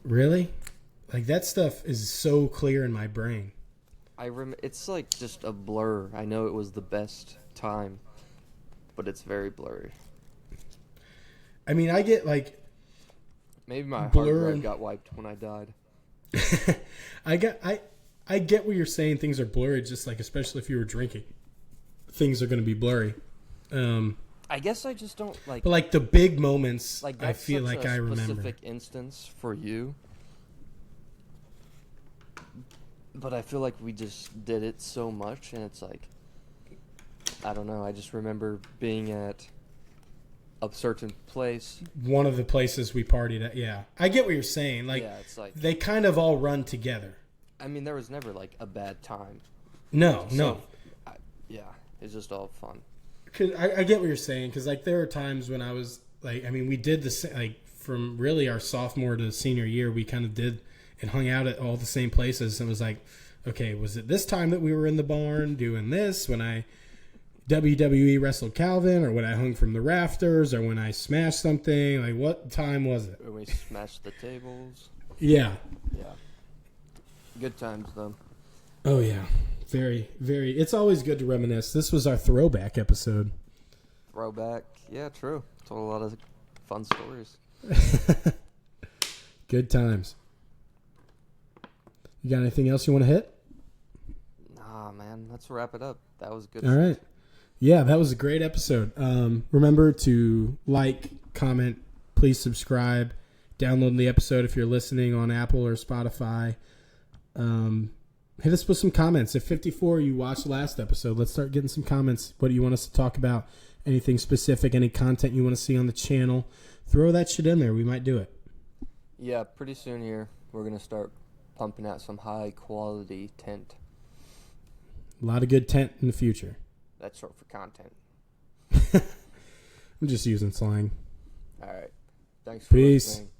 Really? Like, that stuff is so clear in my brain. It's like just a blur. I know it was the best time, but it's very blurry. I mean, I get like... Maybe my hard Blur drive and- got wiped when I died. I get what you're saying. Things are blurry, just like, especially if you were drinking. Things are going to be blurry. I guess I just don't like... But like the big moments, Like, I that's feel such like a I remember. specific instance for you. But I feel like we just did it so much, and it's like, I don't know. I just remember being at a certain place. One of the places we partied at, yeah. I get what you're saying. Like, Yeah, it's like, they kind of all run together. I mean, there was never like a bad time. No. Yeah, it's just all fun. Cause I get what you're saying, because like there are times when I was like, I mean, we did like from really our sophomore to senior year, we kind of did and hung out at all the same places, and was like, okay, was it this time that we were in the barn doing this when I WWE wrestled Calvin, or when I hung from the rafters, or when I smashed something? Like, what time was it? When we smashed the tables. Yeah. Yeah. Good times though. Oh yeah. Very, very. It's always good to reminisce. This was our throwback episode. Throwback. Yeah, true. Told a lot of fun stories. Good times. You got anything else you want to hit? Nah, man. Let's wrap it up. That was good. All right. Yeah, that was a great episode. Remember to like, comment, please subscribe, download the episode if you're listening on Apple or Spotify. Hit us with some comments. If 54 you watched the last episode, let's start getting some comments. What do you want us to talk about? Anything specific, any content you want to see on the channel? Throw that shit in there. We might do it. Yeah, pretty soon here we're gonna start pumping out some high quality tent. A lot of good tent in the future. That's short for content. I'm just using slang. All right. Thanks for Peace. listening.